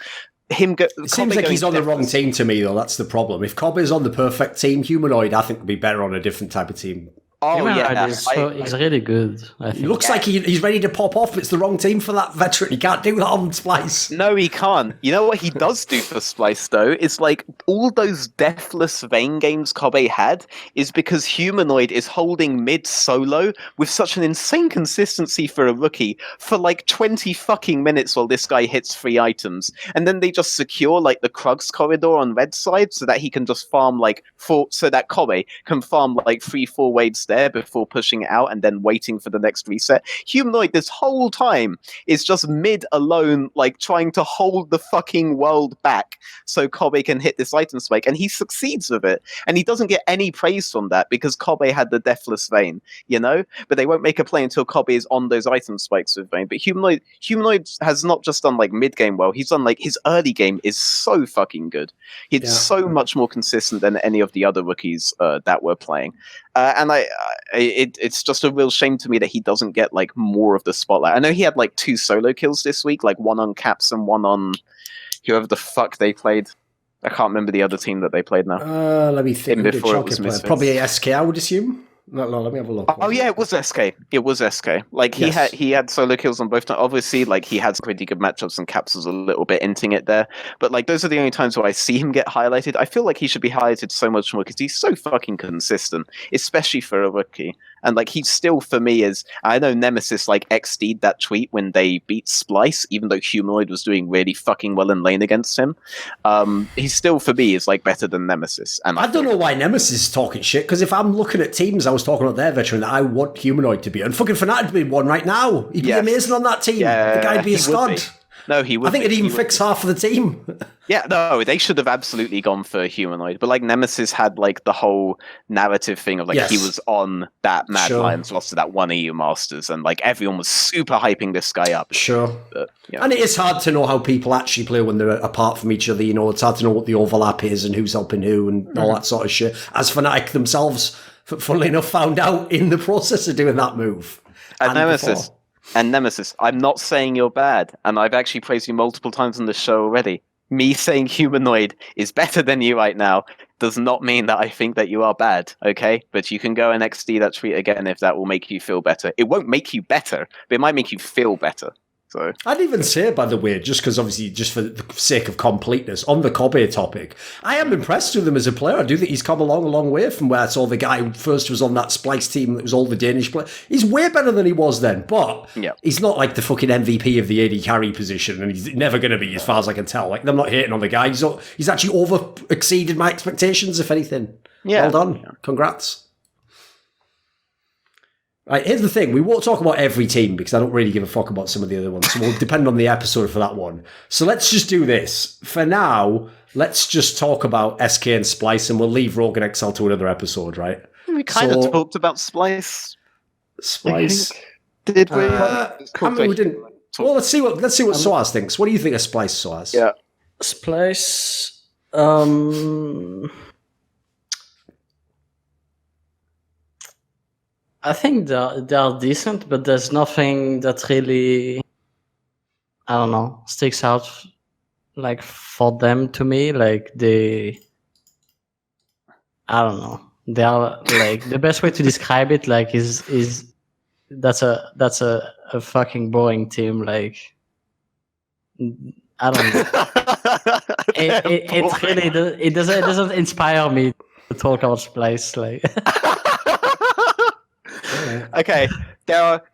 him it seems like he's on the wrong team to me, though. That's the problem. If Kobe's on the perfect team, Humanoid, I think would be better on a different type of team. Oh yeah, he's really good. I think. He looks like he's ready to pop off. It's the wrong team for that Veteran. He can't do that on Splyce. No, he can't. You know what he does do for Splyce though? Is like all those deathless Vayne games Kobe had is because Humanoid is holding mid solo with such an insane consistency for a rookie for like 20 fucking minutes while this guy hits 3 items, and then they just secure like the Krugs corridor on red side so that he can just farm like so that Kobe can farm like 3-4 waves there before pushing it out and then waiting for the next reset. Humanoid this whole time is just mid alone, like trying to hold the fucking world back so Kobe can hit this item spike, and he succeeds with it, and he doesn't get any praise from that because Kobe had the deathless Vayne, you know, but they won't make a play until Kobe is on those item spikes with Vayne. But Humanoid has not just done like mid game well, he's done like his early game is so fucking good. It's so much more consistent than any of the other rookies that we're playing. And it's just a real shame to me that he doesn't get like more of the spotlight. I know he had like 2 solo kills this week, like one on Caps and one on whoever the fuck they played. I can't remember the other team that they played now. Let me think. Before it was Misfits. Probably SK, I would assume. No, let me have a look. Oh yeah, it was SK. It was SK. Like he had solo kills on both times. Obviously, like he had some pretty good matchups and Caps was a little bit inting it there. But like those are the only times where I see him get highlighted. I feel like he should be highlighted so much more because he's so fucking consistent, especially for a rookie. And like he's still for me is I know Nemesis like XD'd that tweet when they beat Splyce, even though Humanoid was doing really fucking well in lane against him. He's still for me is like better than Nemesis. And I don't know why Nemesis is talking shit, because if I'm looking at teams, I was talking about their veteran that I want Humanoid to be, and fucking Fnatic to be one right now. He'd be amazing on that team. Yeah, the guy'd be a stud. No, he would. I think it'd even fix half of the team. Yeah, no, they should have absolutely gone for Humanoid. But like Nemesis had like the whole narrative thing of like he was on that Mad Lions lost to that one EU Masters, and like everyone was super hyping this guy up. Sure. But, and it is hard to know how people actually play when they're apart from each other. You know, it's hard to know what the overlap is and who's helping who and all that sort of shit. As Fnatic themselves, funnily enough, found out in the process of doing that move. And Nemesis. And Nemesis, I'm not saying you're bad, and I've actually praised you multiple times on this show already. Me saying Humanoid is better than you right now does not mean that I think that you are bad, okay? But you can go and XD that tweet again if that will make you feel better. It won't make you better, but it might make you feel better. So I'd even say, by the way, just because obviously, just for the sake of completeness, on the Kobe topic, I am impressed with him as a player. I do think he's come a long way from where I saw the guy who first was on that Splyce team that was all the Danish players. He's way better than he was then, but he's not like the fucking MVP of the AD carry position, and he's never going to be, as far as I can tell. Like, I'm not hating on the guy. He's actually exceeded my expectations, if anything. Yeah. Well done. Yeah. Congrats. Right, here's the thing. We won't talk about every team because I don't really give a fuck about some of the other ones. So we'll depend on the episode for that one. So let's just do this. For now, let's just talk about SK and Splyce, and we'll leave Rogue and XL to another episode, right? We kind of talked about Splyce. Splyce. Did we? I mean, we didn't. Well, let's see what sOAZ thinks. What do you think of Splyce, sOAZ? Yeah. Splyce... I think they are decent, but there's nothing that really, I don't know, sticks out like for them to me. Like I don't know. They are like the best way to describe it. Like is that's a fucking boring team. Like I don't know. it really it doesn't inspire me to talk about Splyce. Like. Okay,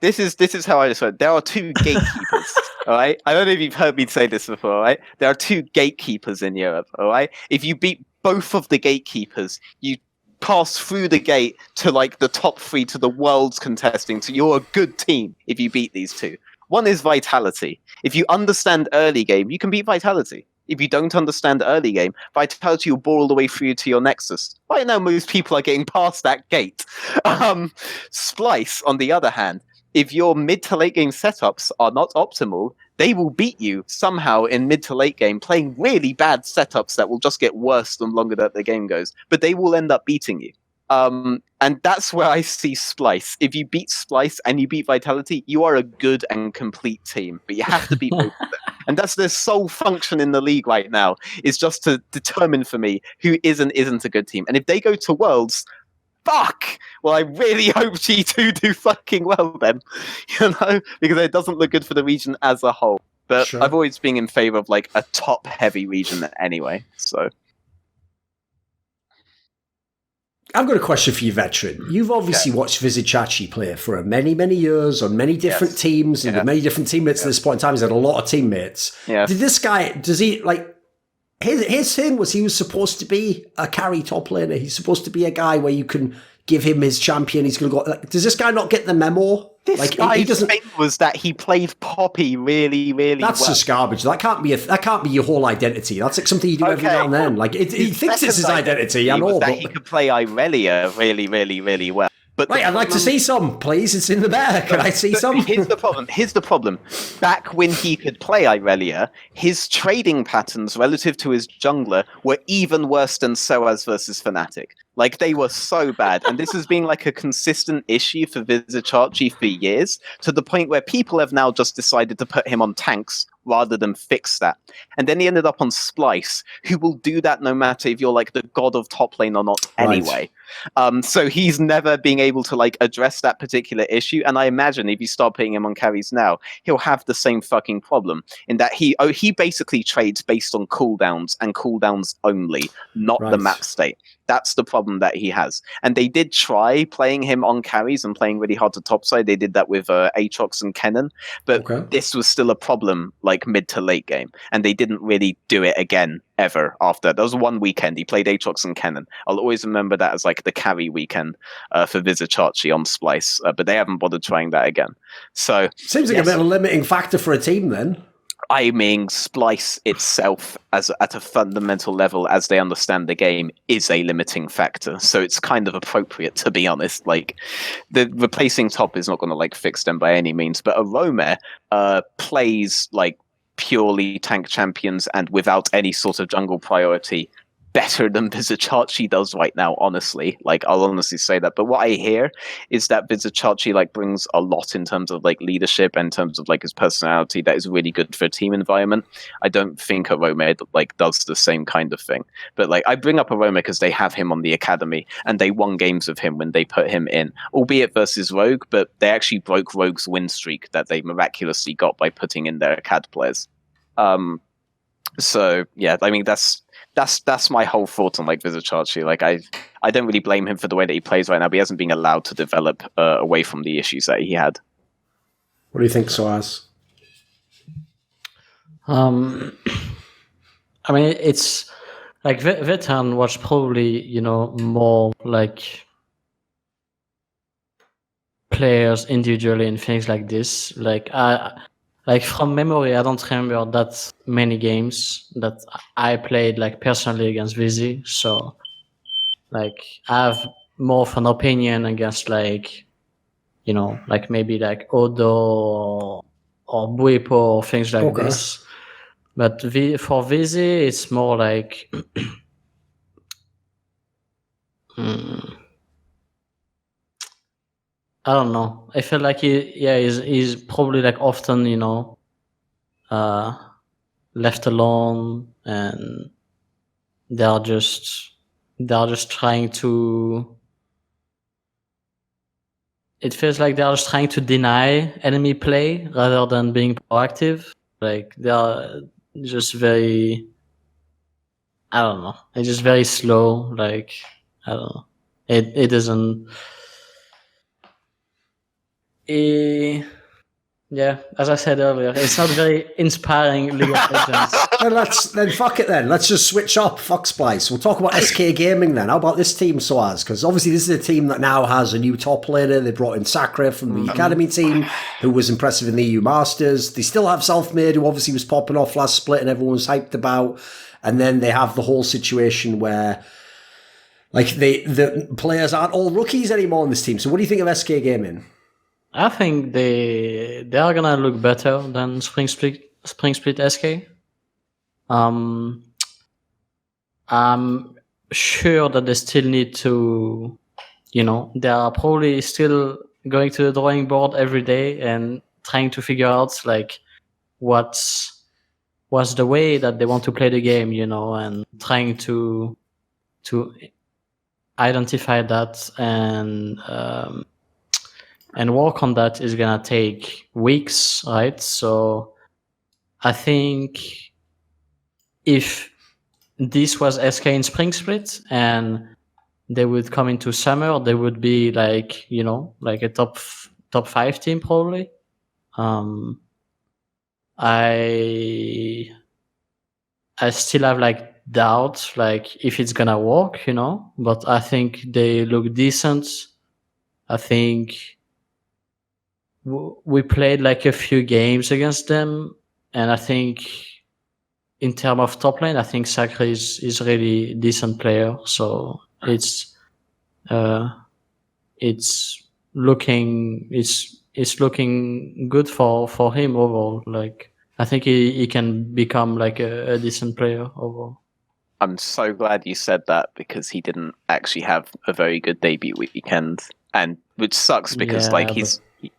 this is how I describe it. There are two gatekeepers, all right? I don't know if you've heard me say this before, all right? There are two gatekeepers in Europe, all right? If you beat both of the gatekeepers, you pass through the gate to like the top three to the world's contesting. So you're a good team if you beat these two. One is Vitality. If you understand early game, you can beat Vitality. If you don't understand early game, Vitality will ball all the way through to your Nexus. Right now, most people are getting past that gate. Splyce, on the other hand, if your mid to late game setups are not optimal, they will beat you somehow in mid to late game, playing really bad setups that will just get worse the longer that the game goes. But they will end up beating you. And that's where I see Splyce. If you beat Splyce and you beat Vitality, you are a good and complete team. But you have to beat both of them. And that's their sole function in the league right now, is just to determine for me who is and isn't a good team. And if they go to Worlds, fuck! Well, I really hope G2 do fucking well then. You know? Because it doesn't look good for the region as a whole. But I've always been in favor of like a top-heavy region anyway, so... I've got a question for you, Veteran. You've obviously watched Vizicachi play for many, many years on many different teams and with many different teammates at this point in time. He's had a lot of teammates. Yes. Did this guy, does he, like, his thing was he was supposed to be a carry top laner. He's supposed to be a guy where you can give him his champion. He's going to go, like, does this guy not get the memo? This guy's thing was that he played Poppy really, really well. That's just garbage. That can't be your whole identity. That's like something you do every now and then. Like he thinks it's his identity. I know, that he could play Irelia really, really, really well. But right, I'd like to see some, please. It's in the bag. Can I see some? Here's the problem. Back when he could play Irelia, his trading patterns relative to his jungler were even worse than sOAZ versus Fnatic. Like, they were so bad. And this has been like a consistent issue for Vizicachi for years, to the point where people have now just decided to put him on tanks rather than fix that. And then he ended up on Splyce, who will do that no matter if you're like the god of top lane or not anyway. So he's never being able to like address that particular issue. And I imagine if you start putting him on carries now, he'll have the same fucking problem in that he basically trades based on cooldowns and cooldowns only, not the map state. That's the problem that he has. And they did try playing him on carries and playing really hard to topside. They did that with Aatrox and Kennen, but this was still a problem like mid to late game. And they didn't really do it again ever after. There was one weekend he played Aatrox and Kennen. I'll always remember that as like the carry weekend for Vizicachi on Splyce, but they haven't bothered trying that again. So seems like a bit of a limiting factor for a team then. I mean, Splyce itself, as at a fundamental level, as they understand the game, is a limiting factor. So it's kind of appropriate, to be honest. Like, the replacing top is not going to like fix them by any means. But Arome plays like purely tank champions and without any sort of jungle priority better than Vizicachi does right now, honestly. Like, I'll honestly say that. But what I hear is that Vizicachi like brings a lot in terms of like leadership and in terms of like his personality that is really good for a team environment. I don't think Arome like does the same kind of thing. But like, I bring up Arome because they have him on the academy and they won games with him when they put him in, albeit versus Rogue, but they actually broke Rogue's win streak that they miraculously got by putting in their acad players. So yeah, I mean that's my whole thought on like Vizicachi. Like I don't really blame him for the way that he plays right now, but he hasn't been allowed to develop away from the issues that he had. What do you think, sOAZ? I mean, it's like Veteran was probably more like players individually and things like this. Like from memory, I don't remember that many games that I played like personally against Vizi. So like I have more of an opinion against like, like maybe like Odo or Buipo or things like this. But for Vizi, it's more like I don't know. I feel like he's probably like often, left alone, and they're just trying to. It feels like they're just trying to deny enemy play rather than being proactive. Like they're just very. I don't know. It's just very slow. Like I don't know. It doesn't. Yeah, as I said earlier, it's not very inspiring League of Legends. Then fuck it then. Let's just switch up. Fuck Splyce. We'll talk about SK Gaming then. How about this team, sOAZ? Because obviously this is a team that now has a new top laner. They brought in Sakura from the Academy team, who was impressive in the EU Masters. They still have Selfmade, who obviously was popping off last split and everyone was hyped about. And then they have the whole situation where like the players aren't all rookies anymore in this team. So what do you think of SK Gaming? I think they are gonna look better than Spring Split SK. I'm sure that they still need to, they are probably still going to the drawing board every day and trying to figure out like what's the way that they want to play the game, and trying to identify that and work on that is gonna take weeks, right? So I think if this was SK in Spring Split and they would come into Summer, they would be like, like a top 5 team probably. I still have like doubts, like if it's gonna work, but I think they look decent. I think we played like a few games against them, and I think in terms of top lane, I think Sakura is really decent player. So it's looking good for him overall. Like I think he can become like a decent player overall. I'm so glad you said that because he didn't actually have a very good debut weekend, and which sucks because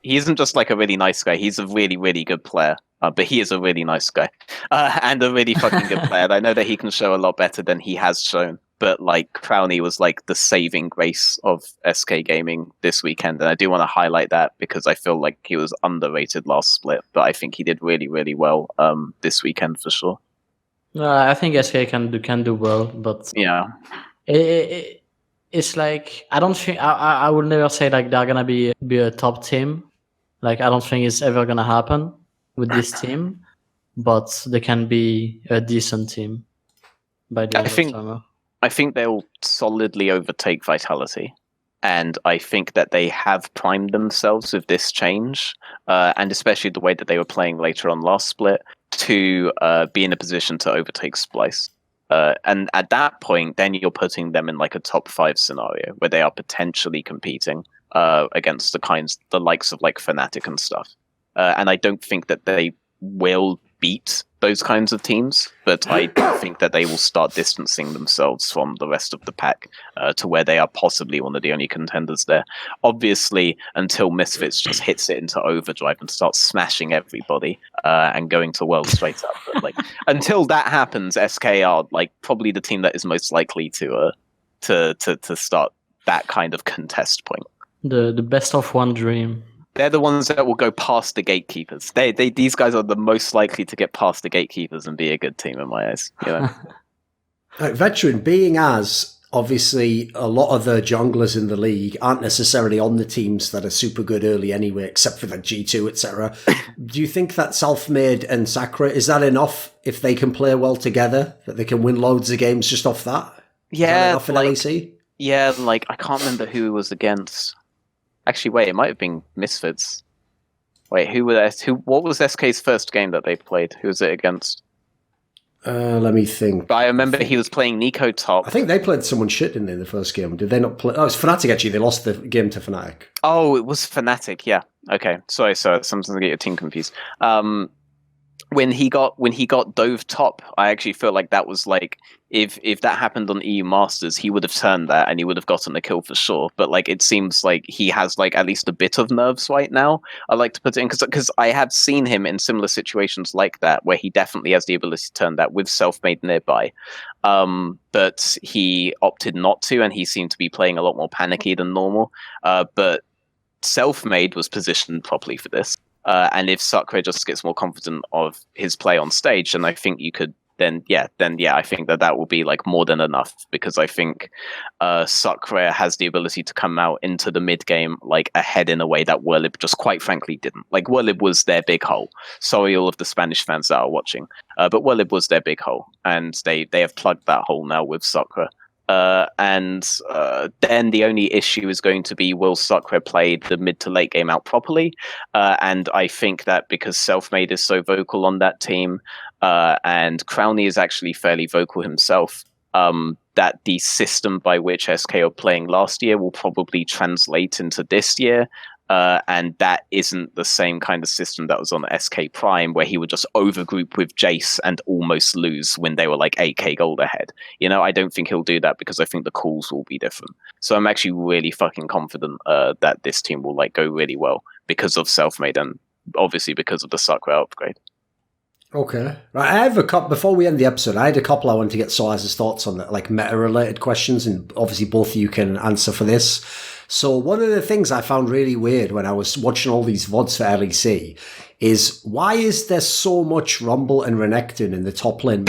he isn't just like a really nice guy. He's a really, really good player. But he is a really nice guy and a really fucking good player. I know that he can show a lot better than he has shown. But like Crowley was like the saving grace of SK Gaming this weekend, and I do want to highlight that because I feel like he was underrated last split, but I think he did really, really well this weekend for sure. I think SK can do well, but yeah, it's like I don't think I would never say like they're gonna be a top team. Like I don't think it's ever gonna happen with this team, but they can be a decent team by the end of summer. I think they'll solidly overtake Vitality, and I think that they have primed themselves with this change, and especially the way that they were playing later on last split, to be in a position to overtake Splyce. And at that point, then you're putting them in like a top 5 scenario where they are potentially competing against the likes of like Fnatic and stuff. And I don't think that they will beat those kinds of teams, but I think that they will start distancing themselves from the rest of the pack to where they are possibly one of the only contenders there. Obviously, until Misfits just hits it into overdrive and starts smashing everybody and going to world straight up. But, like, until that happens, SK are like probably the team that is most likely to start that kind of contest point. The best of one dream. They're the ones that will go past the gatekeepers. These guys are the most likely to get past the gatekeepers and be a good team in my eyes. You know? Veteran, being as obviously a lot of the junglers in the league aren't necessarily on the teams that are super good early anyway, except for the G2, etc. Do you think that Selfmade and Sakura, is that enough if they can play well together, that they can win loads of games just off that? Yeah, enough in LEC? Yeah, like I can't remember who it was against. Actually, wait, it might have been Misfits. Wait, what was SK's first game that they played? Who was it against? Let me think. But I remember he was playing Nico top. I think they played someone shit, didn't they, in the first game? Did they not play? Oh, it's Fnatic, actually. They lost the game to Fnatic. Oh, it was Fnatic, yeah. Okay, sorry, sometimes I get your team confused. When he got dove top, I actually feel like that was like if that happened on EU Masters, he would have turned that and he would have gotten the kill for sure. But like it seems like he has like at least a bit of nerves right now. I like to put it in because I have seen him in similar situations like that where he definitely has the ability to turn that with Selfmade nearby. But he opted not to, and he seemed to be playing a lot more panicky than normal. But Selfmade was positioned properly for this. And if Sakura just gets more confident of his play on stage, then I think you could then I think that will be like more than enough, because I think Sakura has the ability to come out into the mid game like ahead in a way that Werlib just quite frankly didn't. Like Werlib was their big hole. Sorry, all of the Spanish fans that are watching, but Werlib was their big hole, and they have plugged that hole now with Sakura. And then the only issue is going to be, will Sakura play the mid to late game out properly? And I think that because Selfmade is so vocal on that team, and Crowney is actually fairly vocal himself, that the system by which SK are playing last year will probably translate into this year. And that isn't the same kind of system that was on SK Prime, where he would just overgroup with Jace and almost lose when they were like 8k gold ahead. You know, I don't think he'll do that because I think the calls will be different. So I'm actually really fucking confident that this team will like go really well because of Selfmade and obviously because of the Sakura upgrade. Okay. Right, I have a couple, before we end the episode, I had a couple I wanted to get sOAZ's thoughts on, like meta-related questions, and obviously both of you can answer for this. So one of the things I found really weird when I was watching all these VODs for LEC is, why is there so much Rumble and Renekton in the top lane?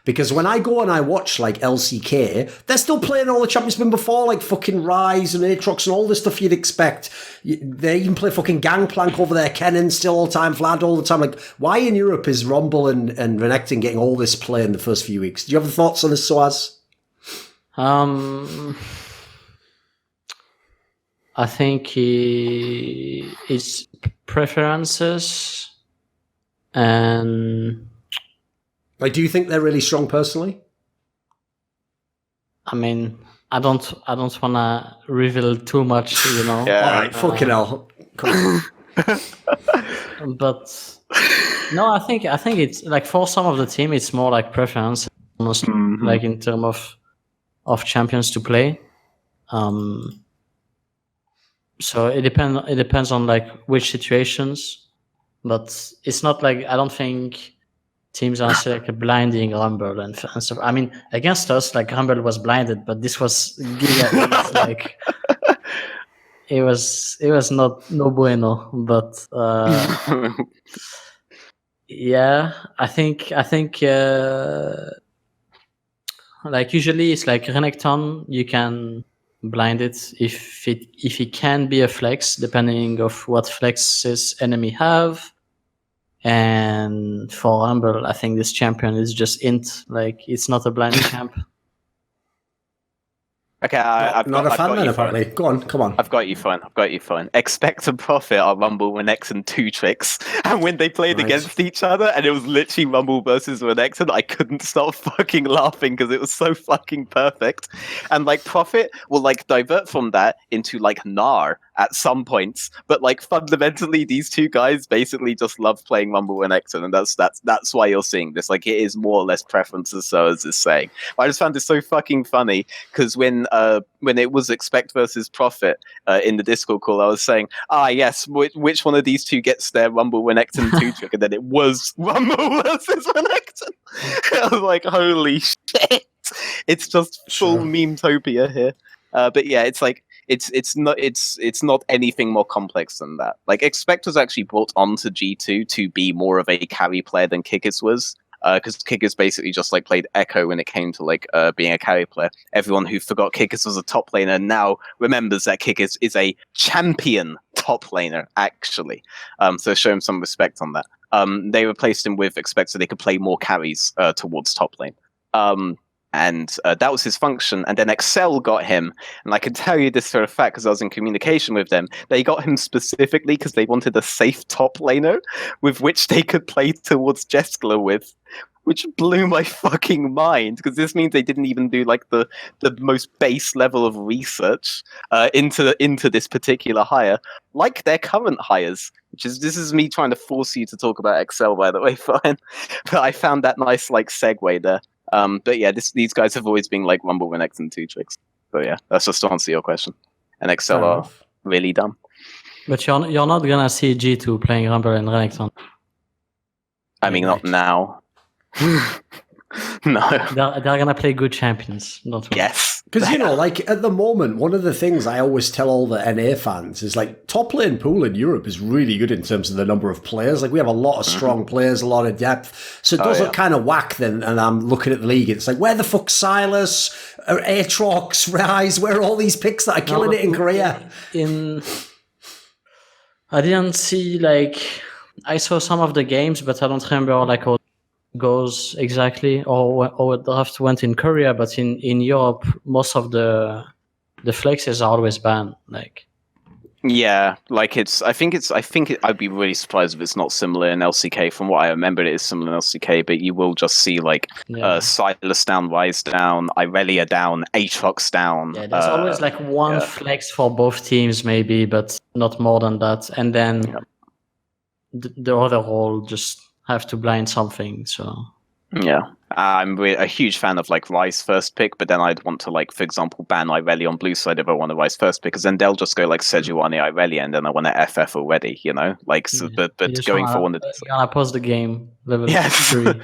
Because when I go and I watch like LCK, they're still playing all the champions been before, like fucking Ryze and Aatrox and all the stuff you'd expect. They even play fucking Gangplank over there, Kennen still all the time, Vlad all the time. Like, why in Europe is Rumble and Renekton getting all this play in the first few weeks? Do you have thoughts on this, sOAZ? I think it's preferences, and like, do you think they're really strong personally? I mean, I don't want to reveal too much, you know. Yeah. All right, fucking hell. Come on. But no, I think it's like for some of the team, it's more like preference, almost like in terms of champions to play. So it depends on like which situations, but it's not like, I don't think teams are like blinding Rumble and stuff. I mean, against us, like Rumble was blinded, but this was Giga. Like it was not no bueno. But yeah, I think like usually it's like Renekton, you can blind it if it can be a flex, depending of what flexes enemy have. And for Rumble, I think this champion is just int, like it's not a blind champ. Okay, I've not got, a fan I've got then, you apparently. fine. Go on, come on. I've got you fine. Expect a profit are Rumble, Renekton, and 2Tricks. And when they played Right. against each other, and it was literally Rumble versus Renekton, I couldn't stop fucking laughing because it was so fucking perfect. And like Profit will like divert from that into like Gnar at some points, but like fundamentally, these two guys basically just love playing Rumble Renekton, and that's why you're seeing this. Like it is more or less preferences, so as is saying. I just found this so fucking funny because when it was Expect versus Profit in the Discord call, I was saying, yes, which one of these two gets their Rumble Renekton 2-trick, and then it was Rumble versus Renekton. I was like, holy shit! It's just full meme-topia here. But yeah, it's like it's not anything more complex than that. Like Expect was actually brought onto G2 to be more of a carry player than Kikis was. Because Kikis basically just like played Echo when it came to like being a carry player. Everyone who forgot Kikis was a top laner now remembers that Kikis is a champion top laner, actually. So show him some respect on that. They replaced him with Expect so they could play more carries towards top lane. And that was his function. And then Excel got him. And I can tell you this for a fact because I was in communication with them. They got him specifically because they wanted a safe top laner with which they could play towards Jeskla with, which blew my fucking mind because this means they didn't even do like the most base level of research into this particular hire, like their current hires. This is me trying to force you to talk about Excel, by the way, fine. But I found that nice like segue there. But yeah, these guys have always been like Rumble, Renekton, and 2Tricks. So yeah, that's just to answer your question. And Excel are really dumb. But you're not gonna see G2 playing Rumble and Renekton. I mean, not now. No. They're gonna play good champions. Not yes. Because, you know, like at the moment, one of the things I always tell all the NA fans is like top lane pool in Europe is really good in terms of the number of players. Like we have a lot of strong players, a lot of depth. So it does look kind of whack then. And I'm looking at the league. It's like, where the fuck's Silas, Aatrox, Rise? Where are all these picks that are killing it in Korea? I didn't see like, I saw some of the games, but I don't remember like how goes exactly or the draft went in Korea, but in Europe most of the flexes are always banned. Like yeah, like I think I'd be really surprised if it's not similar in LCK. From what I remember, it is similar in LCK, but you will just see like Silas down, Rise down, Irelia down, Aatrox down. Yeah, there's always like one flex for both teams maybe, but not more than that. And then the other role just have to blind something. So yeah, I'm a huge fan of like Rise first pick, but then I'd want to like, for example, ban Irelia on blue side if I want to Rise first pick, because then they'll just go like Sejuani Irelia, and then I want to FF already, you know, like so, but going for one of you gotta pause the game level 3.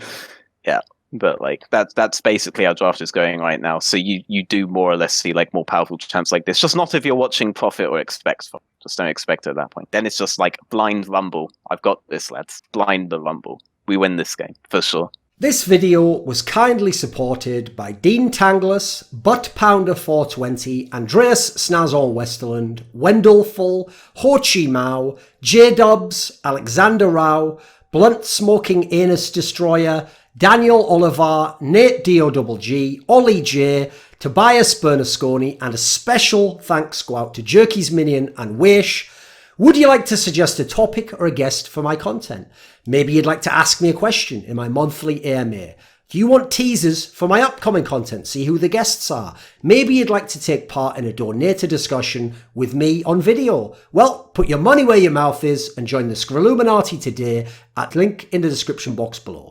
Yeah. But like that's basically how draft is going right now. So you do more or less see like more powerful champs like this. Just not if you're watching Profit or Expect. Just don't expect it at that point. Then it's just like blind Rumble. I've got this, lads. Blind the Rumble. We win this game for sure. This video was kindly supported by Dean Tanglis, Butt Pounder 420, Andreas Snazore Westerlund, Wendelful, Chi Mao, JDubs, Alexander Rao, Blunt Smoking Anus Destroyer, Daniel Olivar, NateDOhDoubleG, OllieJ, Tobias Bernasconi, and a special thanks go out to Jerky's Minion and weixz. Would you like to suggest a topic or a guest for my content? Maybe you'd like to ask me a question in my monthly AMA. Do you want teasers for my upcoming content? See who the guests are. Maybe you'd like to take part in a donator discussion with me on video. Well, put your money where your mouth is and join the Scrilluminati today at link in the description box below.